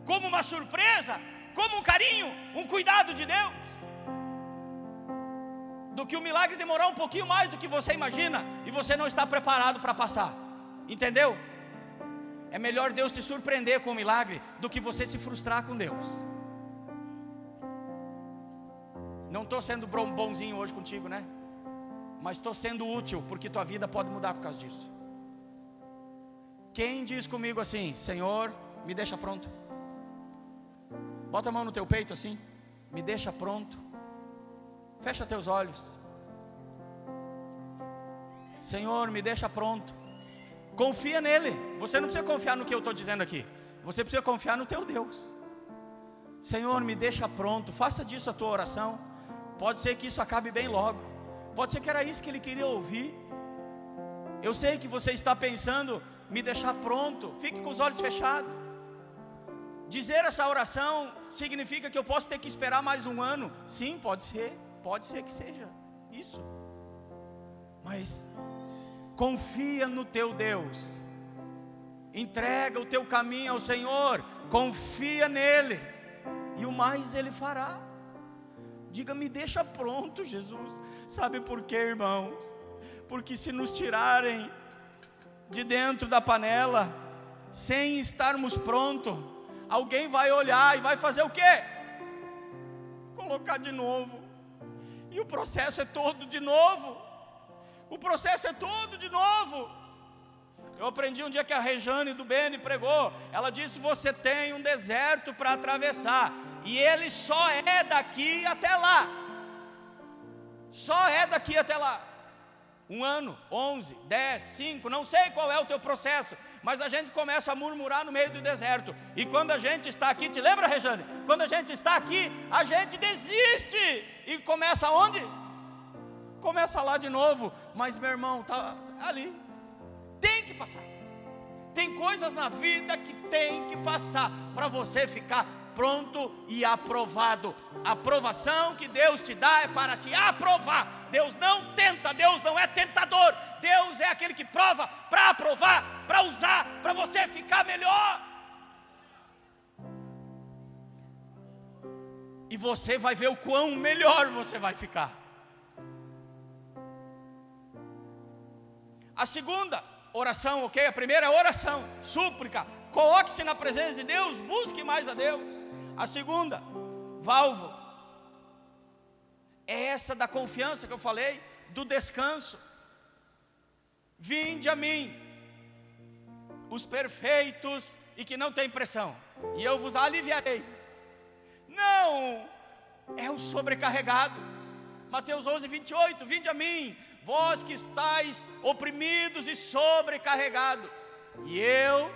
como uma surpresa, como um carinho, um cuidado de Deus, do que o milagre demorar um pouquinho mais do que você imagina e você não está preparado para passar. Entendeu? É melhor Deus te surpreender com o milagre do que você se frustrar com Deus. Não estou sendo bonzinho hoje contigo, né? Mas estou sendo útil, porque tua vida pode mudar por causa disso. Quem diz comigo assim: Senhor, me deixa pronto? Bota a mão no teu peito assim, me deixa pronto. Fecha teus olhos. Senhor, me deixa pronto. Confia nele. Você não precisa confiar no que eu estou dizendo aqui. Você precisa confiar no teu Deus. Senhor, me deixa pronto. Faça disso a tua oração. Pode ser que isso acabe bem logo. Pode ser que era isso que ele queria ouvir. Eu sei que você está pensando, me deixar pronto. Fique com os olhos fechados. Dizer essa oração significa que eu posso ter que esperar mais um ano. Sim, pode ser que seja isso. Mas confia no teu Deus. Entrega o teu caminho ao Senhor. Confia nele. E o mais ele fará. Diga, me deixa pronto, Jesus. Sabe por quê, irmãos? Porque se nos tirarem de dentro da panela, sem estarmos prontos, alguém vai olhar e vai fazer o quê? Colocar de novo. E o processo é todo de novo. O processo é todo de novo. Eu aprendi um dia que a Rejane do Beni pregou. Ela disse: você tem um deserto para atravessar, e ele só é daqui até lá. Só é daqui até lá. 1 ano, 11, 10, 5, não sei qual é o teu processo, mas a gente começa a murmurar no meio do deserto. E quando a gente está aqui, te lembra, Rejane? Quando a gente está aqui, a gente desiste. E começa onde? Começa lá de novo. Mas meu irmão, está ali. Tem que passar. Tem coisas na vida que tem que passar para você ficar pronto e aprovado. A aprovação que Deus te dá é para te aprovar. Deus não tenta, Deus não é tentador. Deus é aquele que prova para aprovar, para usar, para você ficar melhor. E você vai ver o quão melhor você vai ficar. A segunda oração, ok? A primeira é oração, súplica. Coloque-se na presença de Deus, busque mais a Deus. A segunda válvula é essa da confiança que eu falei, do descanso. Vinde a mim, os perfeitos e que não têm pressão, e eu vos aliviarei. Não, é os sobrecarregados. Mateus 11, 28, vinde a mim, vós que estáis oprimidos e sobrecarregados, e eu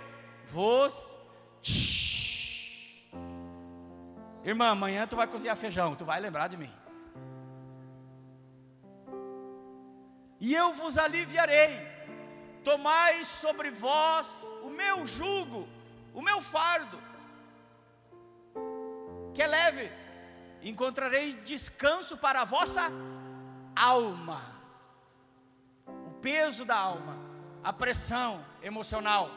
vos... Irmã, amanhã tu vai cozinhar feijão, tu vai lembrar de mim. E eu vos aliviarei. Tomai sobre vós o meu jugo, o meu fardo, que é leve. Encontrareis descanso para a vossa alma. O peso da alma, a pressão emocional,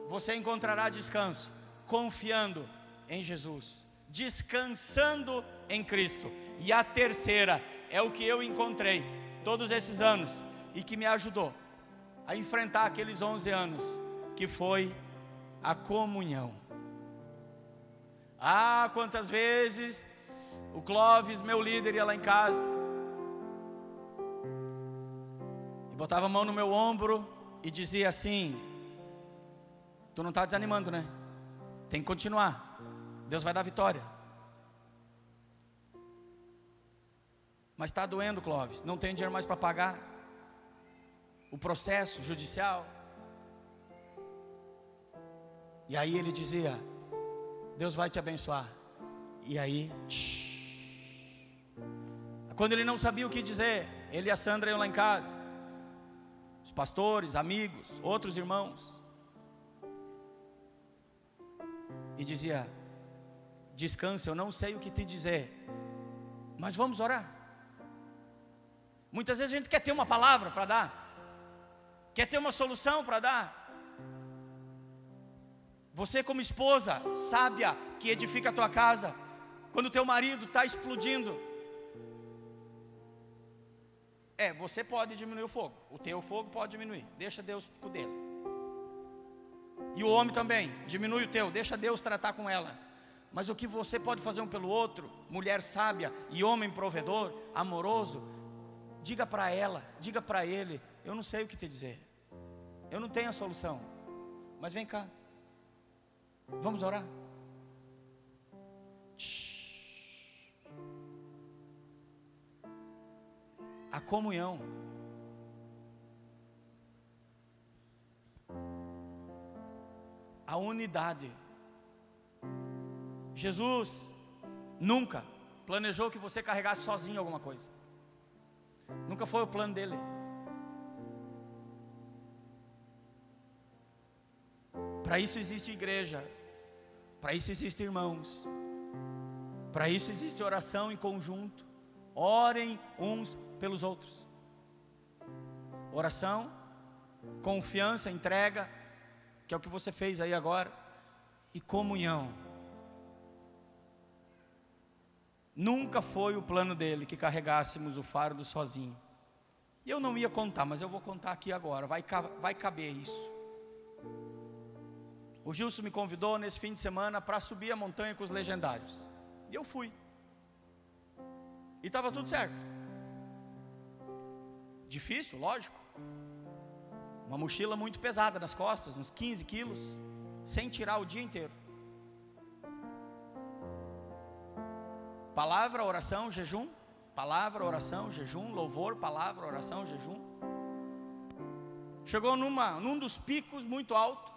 você encontrará descanso confiando em Jesus, descansando em Cristo. E a terceira é o que eu encontrei todos esses anos e que me ajudou a enfrentar aqueles 11 anos, que foi a comunhão. Ah, quantas vezes o Clóvis, meu líder, ia lá em casa e botava a mão no meu ombro e dizia assim: tu não está desanimando, né? Tem que continuar, Deus vai dar vitória. Mas está doendo, Clóvis, não tem dinheiro mais para pagar o processo judicial. E aí ele dizia: Deus vai te abençoar. E aí, quando ele não sabia o que dizer, ele e a Sandra iam lá em casa, os pastores, amigos, outros irmãos, e dizia: descansa, eu não sei o que te dizer, mas vamos orar. Muitas vezes a gente quer ter uma palavra para dar, Quer ter uma solução para dar? Você como esposa sábia que edifica a tua casa, quando o teu marido está explodindo, você pode diminuir o fogo. O teu fogo pode diminuir, deixa Deus com o dele. E o homem também, diminui o teu, deixa Deus tratar com ela. Mas o que você pode fazer um pelo outro, mulher sábia e homem provedor, amoroso, diga para ela, diga para ele: eu não sei o que te dizer, eu não tenho a solução, mas vem cá, vamos orar. A comunhão. A unidade. Jesus nunca planejou que você carregasse sozinho alguma coisa. Nunca foi o plano dele. Para isso existe igreja. Para isso existem irmãos. Para isso existe oração em conjunto. Orem uns pelos outros. Oração, confiança, entrega, que é o que você fez aí agora, e comunhão. Nunca foi o plano dele que carregássemos o fardo sozinho. E eu não ia contar, mas eu vou contar aqui agora, vai caber isso. O Gilson me convidou nesse fim de semana para subir a montanha com os legendários, e eu fui. E estava tudo certo. Difícil, lógico. Uma mochila muito pesada nas costas, uns 15 quilos, sem tirar o dia inteiro. Palavra, oração, jejum. Palavra, oração, jejum. Louvor, palavra, oração, jejum. Chegou num dos picos muito alto.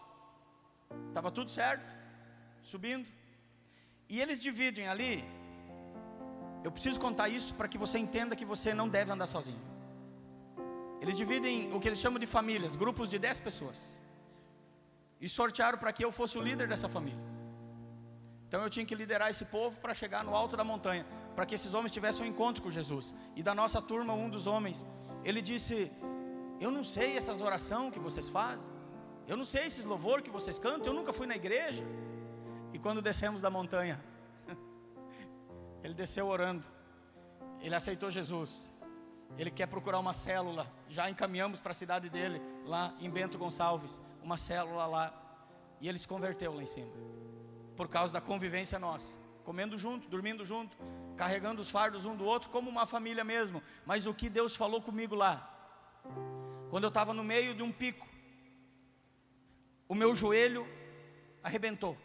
Estava tudo certo, subindo. E eles dividem ali. Eu preciso contar isso para que você entenda que você não deve andar sozinho. Eles dividem o que eles chamam de famílias, grupos de 10 pessoas. E sortearam para que eu fosse o líder dessa família. Então eu tinha que liderar esse povo para chegar no alto da montanha, para que esses homens tivessem um encontro com Jesus. E da nossa turma, um dos homens, ele disse: eu não sei essas orações que vocês fazem, eu não sei esses louvores que vocês cantam, eu nunca fui na igreja. E quando descemos da montanha, ele desceu orando, ele aceitou Jesus, ele quer procurar uma célula, já encaminhamos para a cidade dele, lá em Bento Gonçalves, uma célula lá, e ele se converteu lá em cima, por causa da convivência nossa, comendo junto, dormindo junto, carregando os fardos um do outro, como uma família mesmo. Mas o que Deus falou comigo lá, quando eu estava no meio de um pico, o meu joelho arrebentou,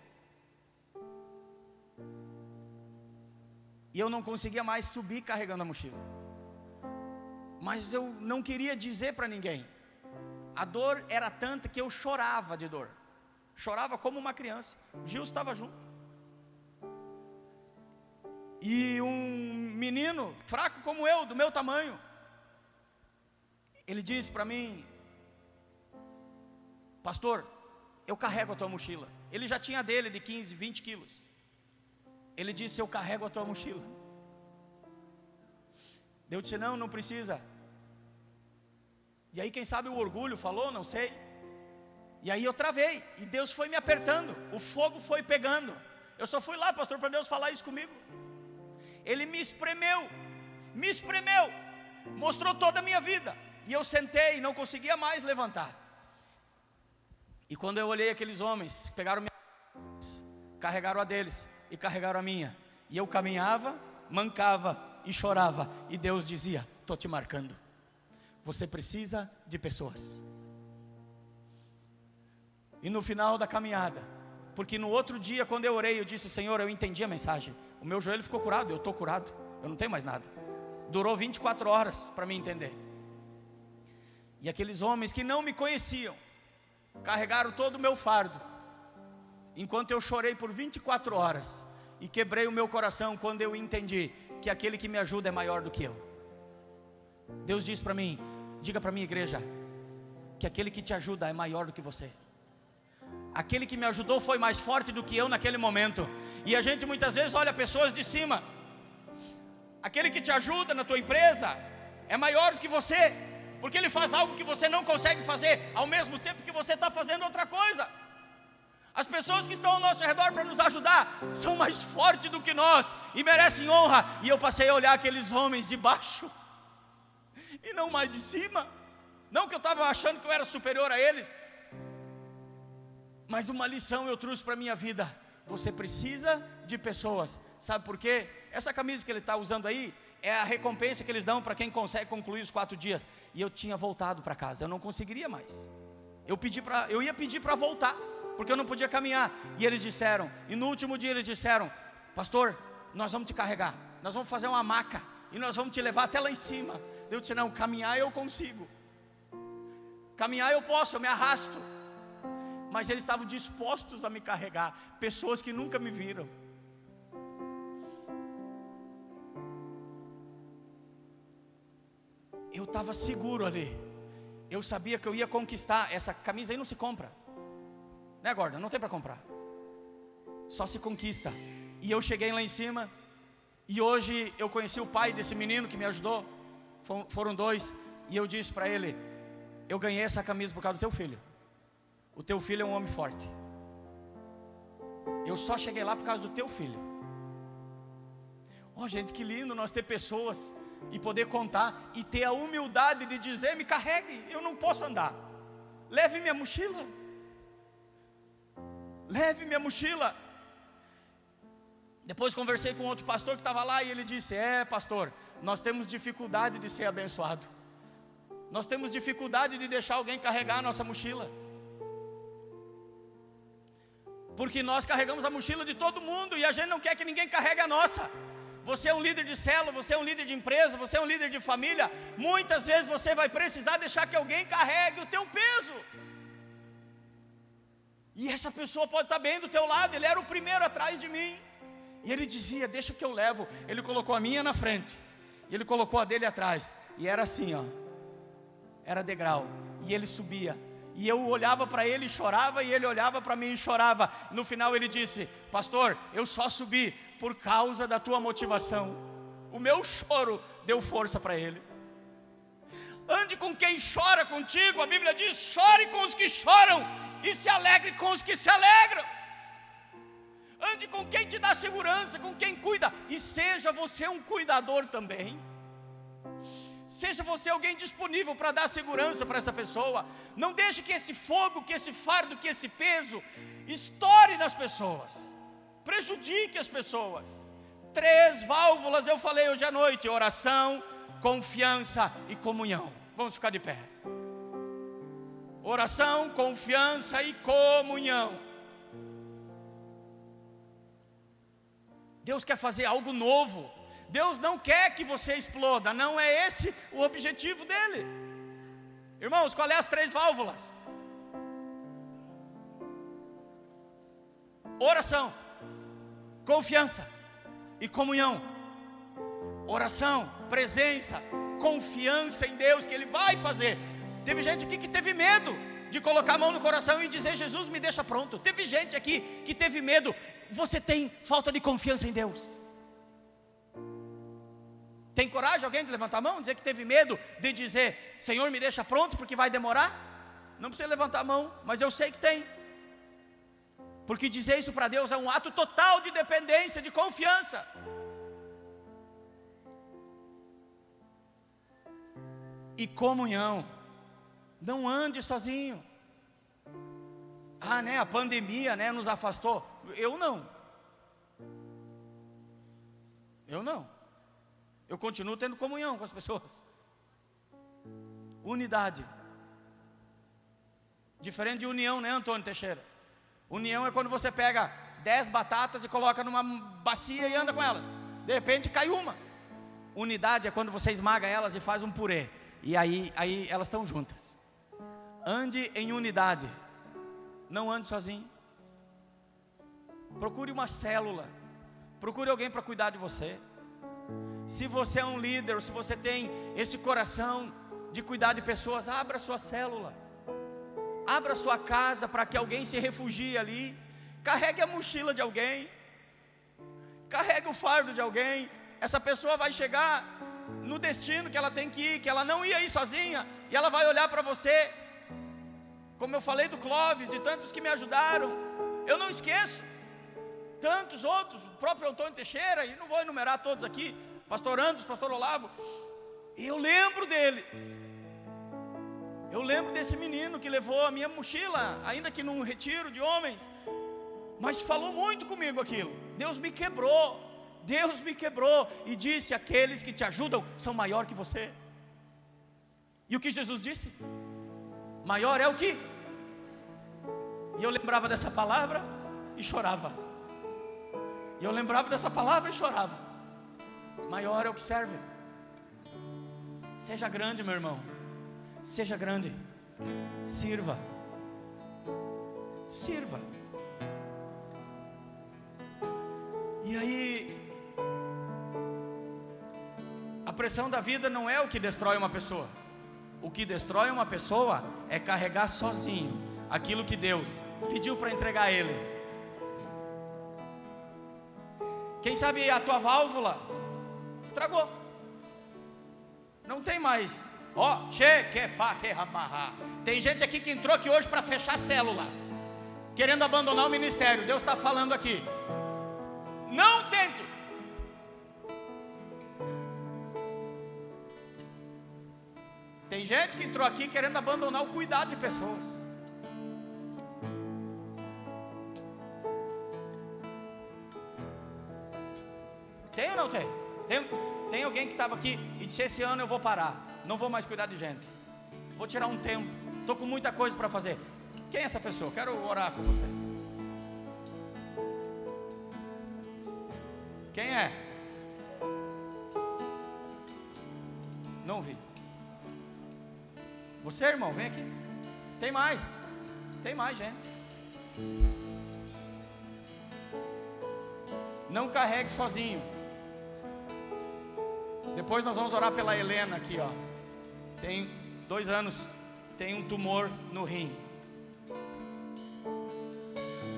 e eu não conseguia mais subir carregando a mochila. Mas eu não queria dizer para ninguém. A dor era tanta que eu chorava de dor. Chorava como uma criança. Gilson estava junto. E um menino fraco como eu, do meu tamanho, ele disse para mim: pastor, eu carrego a tua mochila. Ele já tinha dele de 15, 20 quilos. Ele disse: eu carrego a tua mochila. Eu disse: não precisa. E aí quem sabe o orgulho falou, não sei. E aí eu travei, e Deus foi me apertando, o fogo foi pegando. Eu só fui lá, pastor, para Deus falar isso comigo. Ele me espremeu, mostrou toda a minha vida. E eu sentei e não conseguia mais levantar. E quando eu olhei aqueles homens, pegaram minha, carregaram a deles e carregaram a minha, e eu caminhava, mancava e chorava, e Deus dizia: estou te marcando, você precisa de pessoas. E no final da caminhada, porque no outro dia quando eu orei, eu disse: Senhor, eu entendi a mensagem, o meu joelho ficou curado, eu estou curado, eu não tenho mais nada. Durou 24 horas para me entender. E aqueles homens que não me conheciam carregaram todo o meu fardo, enquanto eu chorei por 24 horas e quebrei o meu coração quando eu entendi que aquele que me ajuda é maior do que eu. Deus disse para mim: diga para minha igreja que aquele que te ajuda é maior do que você. Aquele que me ajudou foi mais forte do que eu naquele momento. E a gente muitas vezes olha pessoas de cima. Aquele que te ajuda na tua empresa é maior do que você. Porque Ele faz algo que você não consegue fazer, ao mesmo tempo que você está fazendo outra coisa. As pessoas que estão ao nosso redor para nos ajudar, são mais fortes do que nós, e merecem honra. E eu passei a olhar aqueles homens de baixo, e não mais de cima. Não que eu estava achando que eu era superior a eles, mas uma lição eu trouxe para a minha vida: você precisa de pessoas. Sabe por quê? Essa camisa que ele está usando aí é a recompensa que eles dão para quem consegue concluir os 4 dias. E eu tinha voltado para casa, eu não conseguiria mais. Eu ia pedir para voltar, porque eu não podia caminhar. E eles disseram, e no último dia eles disseram: pastor, nós vamos te carregar, nós vamos fazer uma maca, e nós vamos te levar até lá em cima. Eu disse: não, caminhar eu consigo, caminhar eu posso, eu me arrasto. Mas eles estavam dispostos a me carregar, pessoas que nunca me viram. Eu estava seguro ali, eu sabia que eu ia conquistar. Essa camisa aí não se compra, né, Gordon? Não tem para comprar, só se conquista. E eu cheguei lá em cima, e hoje eu conheci o pai desse menino que me ajudou, foram 2, e eu disse para ele: eu ganhei essa camisa por causa do teu filho. O teu filho é um homem forte. Eu só cheguei lá por causa do teu filho. Oh, gente, que lindo nós ter pessoas e poder contar, e ter a humildade de dizer: me carregue, eu não posso andar, leve minha mochila, leve minha mochila. Depois conversei com outro pastor que estava lá, e ele disse: pastor, nós temos dificuldade de ser abençoado, nós temos dificuldade de deixar alguém carregar a nossa mochila, porque nós carregamos a mochila de todo mundo, e a gente não quer que ninguém carregue a nossa. Você é um líder de célula, você é um líder de empresa, você é um líder de família. Muitas vezes você vai precisar deixar que alguém carregue o teu peso. E essa pessoa pode estar bem do teu lado. Ele era o primeiro atrás de mim, e ele dizia: deixa que eu levo. Ele colocou a minha na frente, e ele colocou a dele atrás, e era assim, ó, era degrau, e ele subia. E eu olhava para ele e chorava, e ele olhava para mim e chorava. No final ele disse: pastor, eu só subi por causa da tua motivação. O meu choro deu força para ele. Ande com quem chora contigo. A Bíblia diz: chore com os que choram e se alegre com os que se alegram. Ande com quem te dá segurança, com quem cuida, e seja você um cuidador também. Seja você alguém disponível para dar segurança para essa pessoa. Não deixe que esse fogo, que esse fardo, que esse peso estoure nas pessoas, prejudique as pessoas. 3 válvulas eu falei hoje à noite: oração, confiança e comunhão. Vamos ficar de pé. Oração, confiança e comunhão. Deus quer fazer algo novo. Deus não quer que você exploda, não é esse o objetivo dele. Irmãos, qual é as 3 válvulas? Oração, confiança e comunhão. Oração, presença, confiança em Deus, que Ele vai fazer. Teve gente aqui que teve medo de colocar a mão no coração e dizer: Jesus, me deixa pronto. Teve gente aqui que teve medo. Você tem falta de confiança em Deus? Tem coragem alguém de levantar a mão, dizer que teve medo de dizer: Senhor, me deixa pronto porque vai demorar? Não precisa levantar a mão, mas eu sei que tem. Porque dizer isso para Deus é um ato total de dependência, de confiança. E comunhão. Não ande sozinho. A pandemia, nos afastou. Eu não. Eu continuo tendo comunhão com as pessoas. Unidade. Diferente de união, né, Antônio Teixeira? União é quando você pega 10 batatas e coloca numa bacia e anda com elas. De repente cai uma. Unidade é quando você esmaga elas e faz um purê. E aí elas estão juntas. Ande em unidade. Não ande sozinho. Procure uma célula. Procure alguém para cuidar de você. Se você é um líder, ou se você tem esse coração de cuidar de pessoas, abra sua célula, abra sua casa para que alguém se refugie ali. Carregue a mochila de alguém, carregue o fardo de alguém. Essa pessoa vai chegar no destino que ela tem que ir, que ela não ia ir sozinha, e ela vai olhar para você, como eu falei do Clóvis, de tantos que me ajudaram, eu não esqueço, tantos outros, o próprio Antônio Teixeira, e não vou enumerar todos aqui, pastor Andros, pastor Olavo, eu lembro deles, eu lembro desse menino que levou a minha mochila, ainda que num retiro de homens, mas falou muito comigo aquilo, Deus me quebrou e disse, aqueles que te ajudam são maior que você. E o que Jesus disse? Maior é o que? E eu lembrava dessa palavra e chorava. E eu lembrava dessa palavra e chorava. Maior é o que serve. Seja grande, meu irmão. Seja grande. Sirva. Sirva. E aí, a pressão da vida não é o que destrói uma pessoa. O que destrói uma pessoa é carregar sozinho aquilo que Deus pediu para entregar a ele. Quem sabe a tua válvula estragou, não tem mais. Ó, tem gente aqui que entrou aqui hoje para fechar a célula, querendo abandonar o ministério. Deus está falando aqui, não tente. Tem gente que entrou aqui querendo abandonar o cuidado de pessoas. Tem ou não tem? Tem alguém que estava aqui e disse, esse ano eu vou parar, não vou mais cuidar de gente, vou tirar um tempo, estou com muita coisa para fazer. Quem é essa pessoa? Quero orar com você. Quem é? Não vi. Você, irmão, vem aqui. Tem mais gente. Não carregue sozinho. Depois nós vamos orar pela Helena aqui, ó. Tem 2 anos, tem um tumor no rim.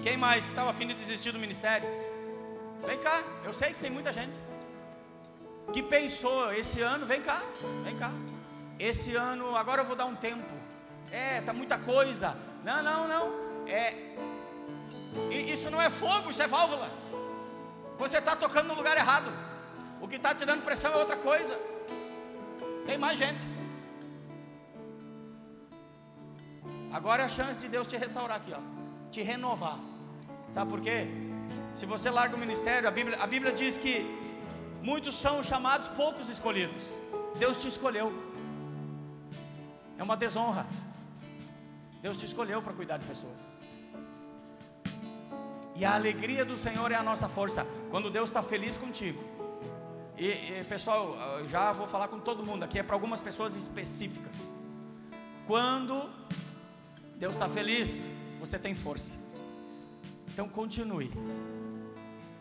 Quem mais que estava a fim de desistir do ministério? Vem cá, eu sei que tem muita gente que pensou, esse ano, vem cá. Esse ano, agora eu vou dar um tempo. Tá muita coisa. Não. Isso não é fogo, isso é válvula. Você está tocando no lugar errado. O que está tirando pressão é outra coisa. Tem mais gente. Agora é a chance de Deus te restaurar aqui, ó. Te renovar. Sabe por quê? Se você larga o ministério, a Bíblia diz que muitos são chamados, poucos escolhidos. Deus te escolheu. É uma desonra. Deus te escolheu para cuidar de pessoas. E a alegria do Senhor é a nossa força. Quando Deus está feliz contigo. E pessoal, eu já vou falar com todo mundo aqui, é para algumas pessoas específicas. Quando Deus está feliz, você tem força. Então continue.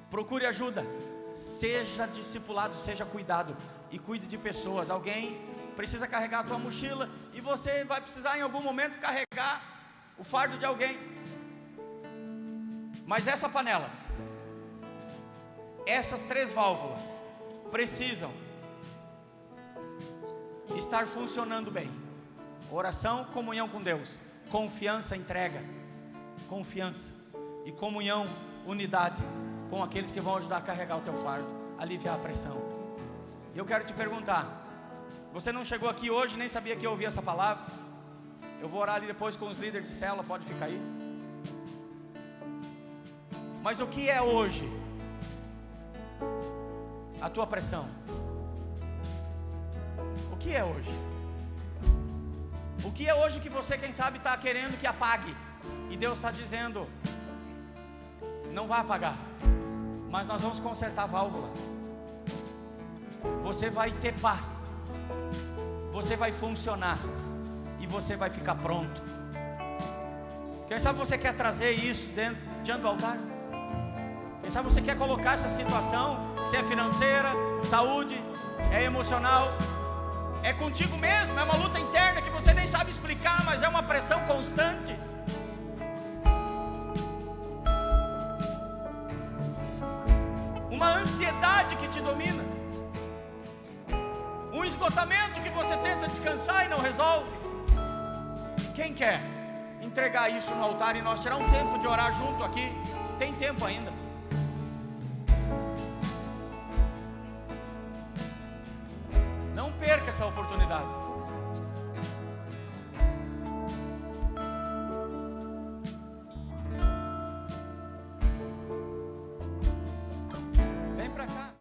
Procure ajuda. Seja discipulado, seja cuidado. E cuide de pessoas. Alguém precisa carregar a tua mochila e você vai precisar em algum momento carregar o fardo de alguém. Mas essa panela, essas 3 válvulas precisam estar funcionando bem. Oração, comunhão com Deus, confiança, entrega, confiança e comunhão, unidade com aqueles que vão ajudar a carregar o teu fardo, aliviar a pressão. E eu quero te perguntar, você não chegou aqui hoje, nem sabia que eu ouvia essa palavra? Eu vou orar ali depois com os líderes de célula, pode ficar aí. Mas o que é hoje a tua pressão? O que é hoje? O que é hoje que você, quem sabe, está querendo que apague? E Deus está dizendo, não vai apagar, mas nós vamos consertar a válvula. Você vai ter paz, você vai funcionar e você vai ficar pronto. Quem sabe você quer trazer isso diante do altar? Quem sabe você quer colocar essa situação, se é financeira, saúde, é emocional, é contigo mesmo, é uma luta interna que você nem sabe explicar, mas é uma pressão constante. Uma ansiedade que te domina. esgotamento que você tenta descansar e não resolve. Quem quer entregar isso no altar e nós tirar um tempo de orar junto aqui? Tem tempo ainda. Não perca essa oportunidade. Vem para cá.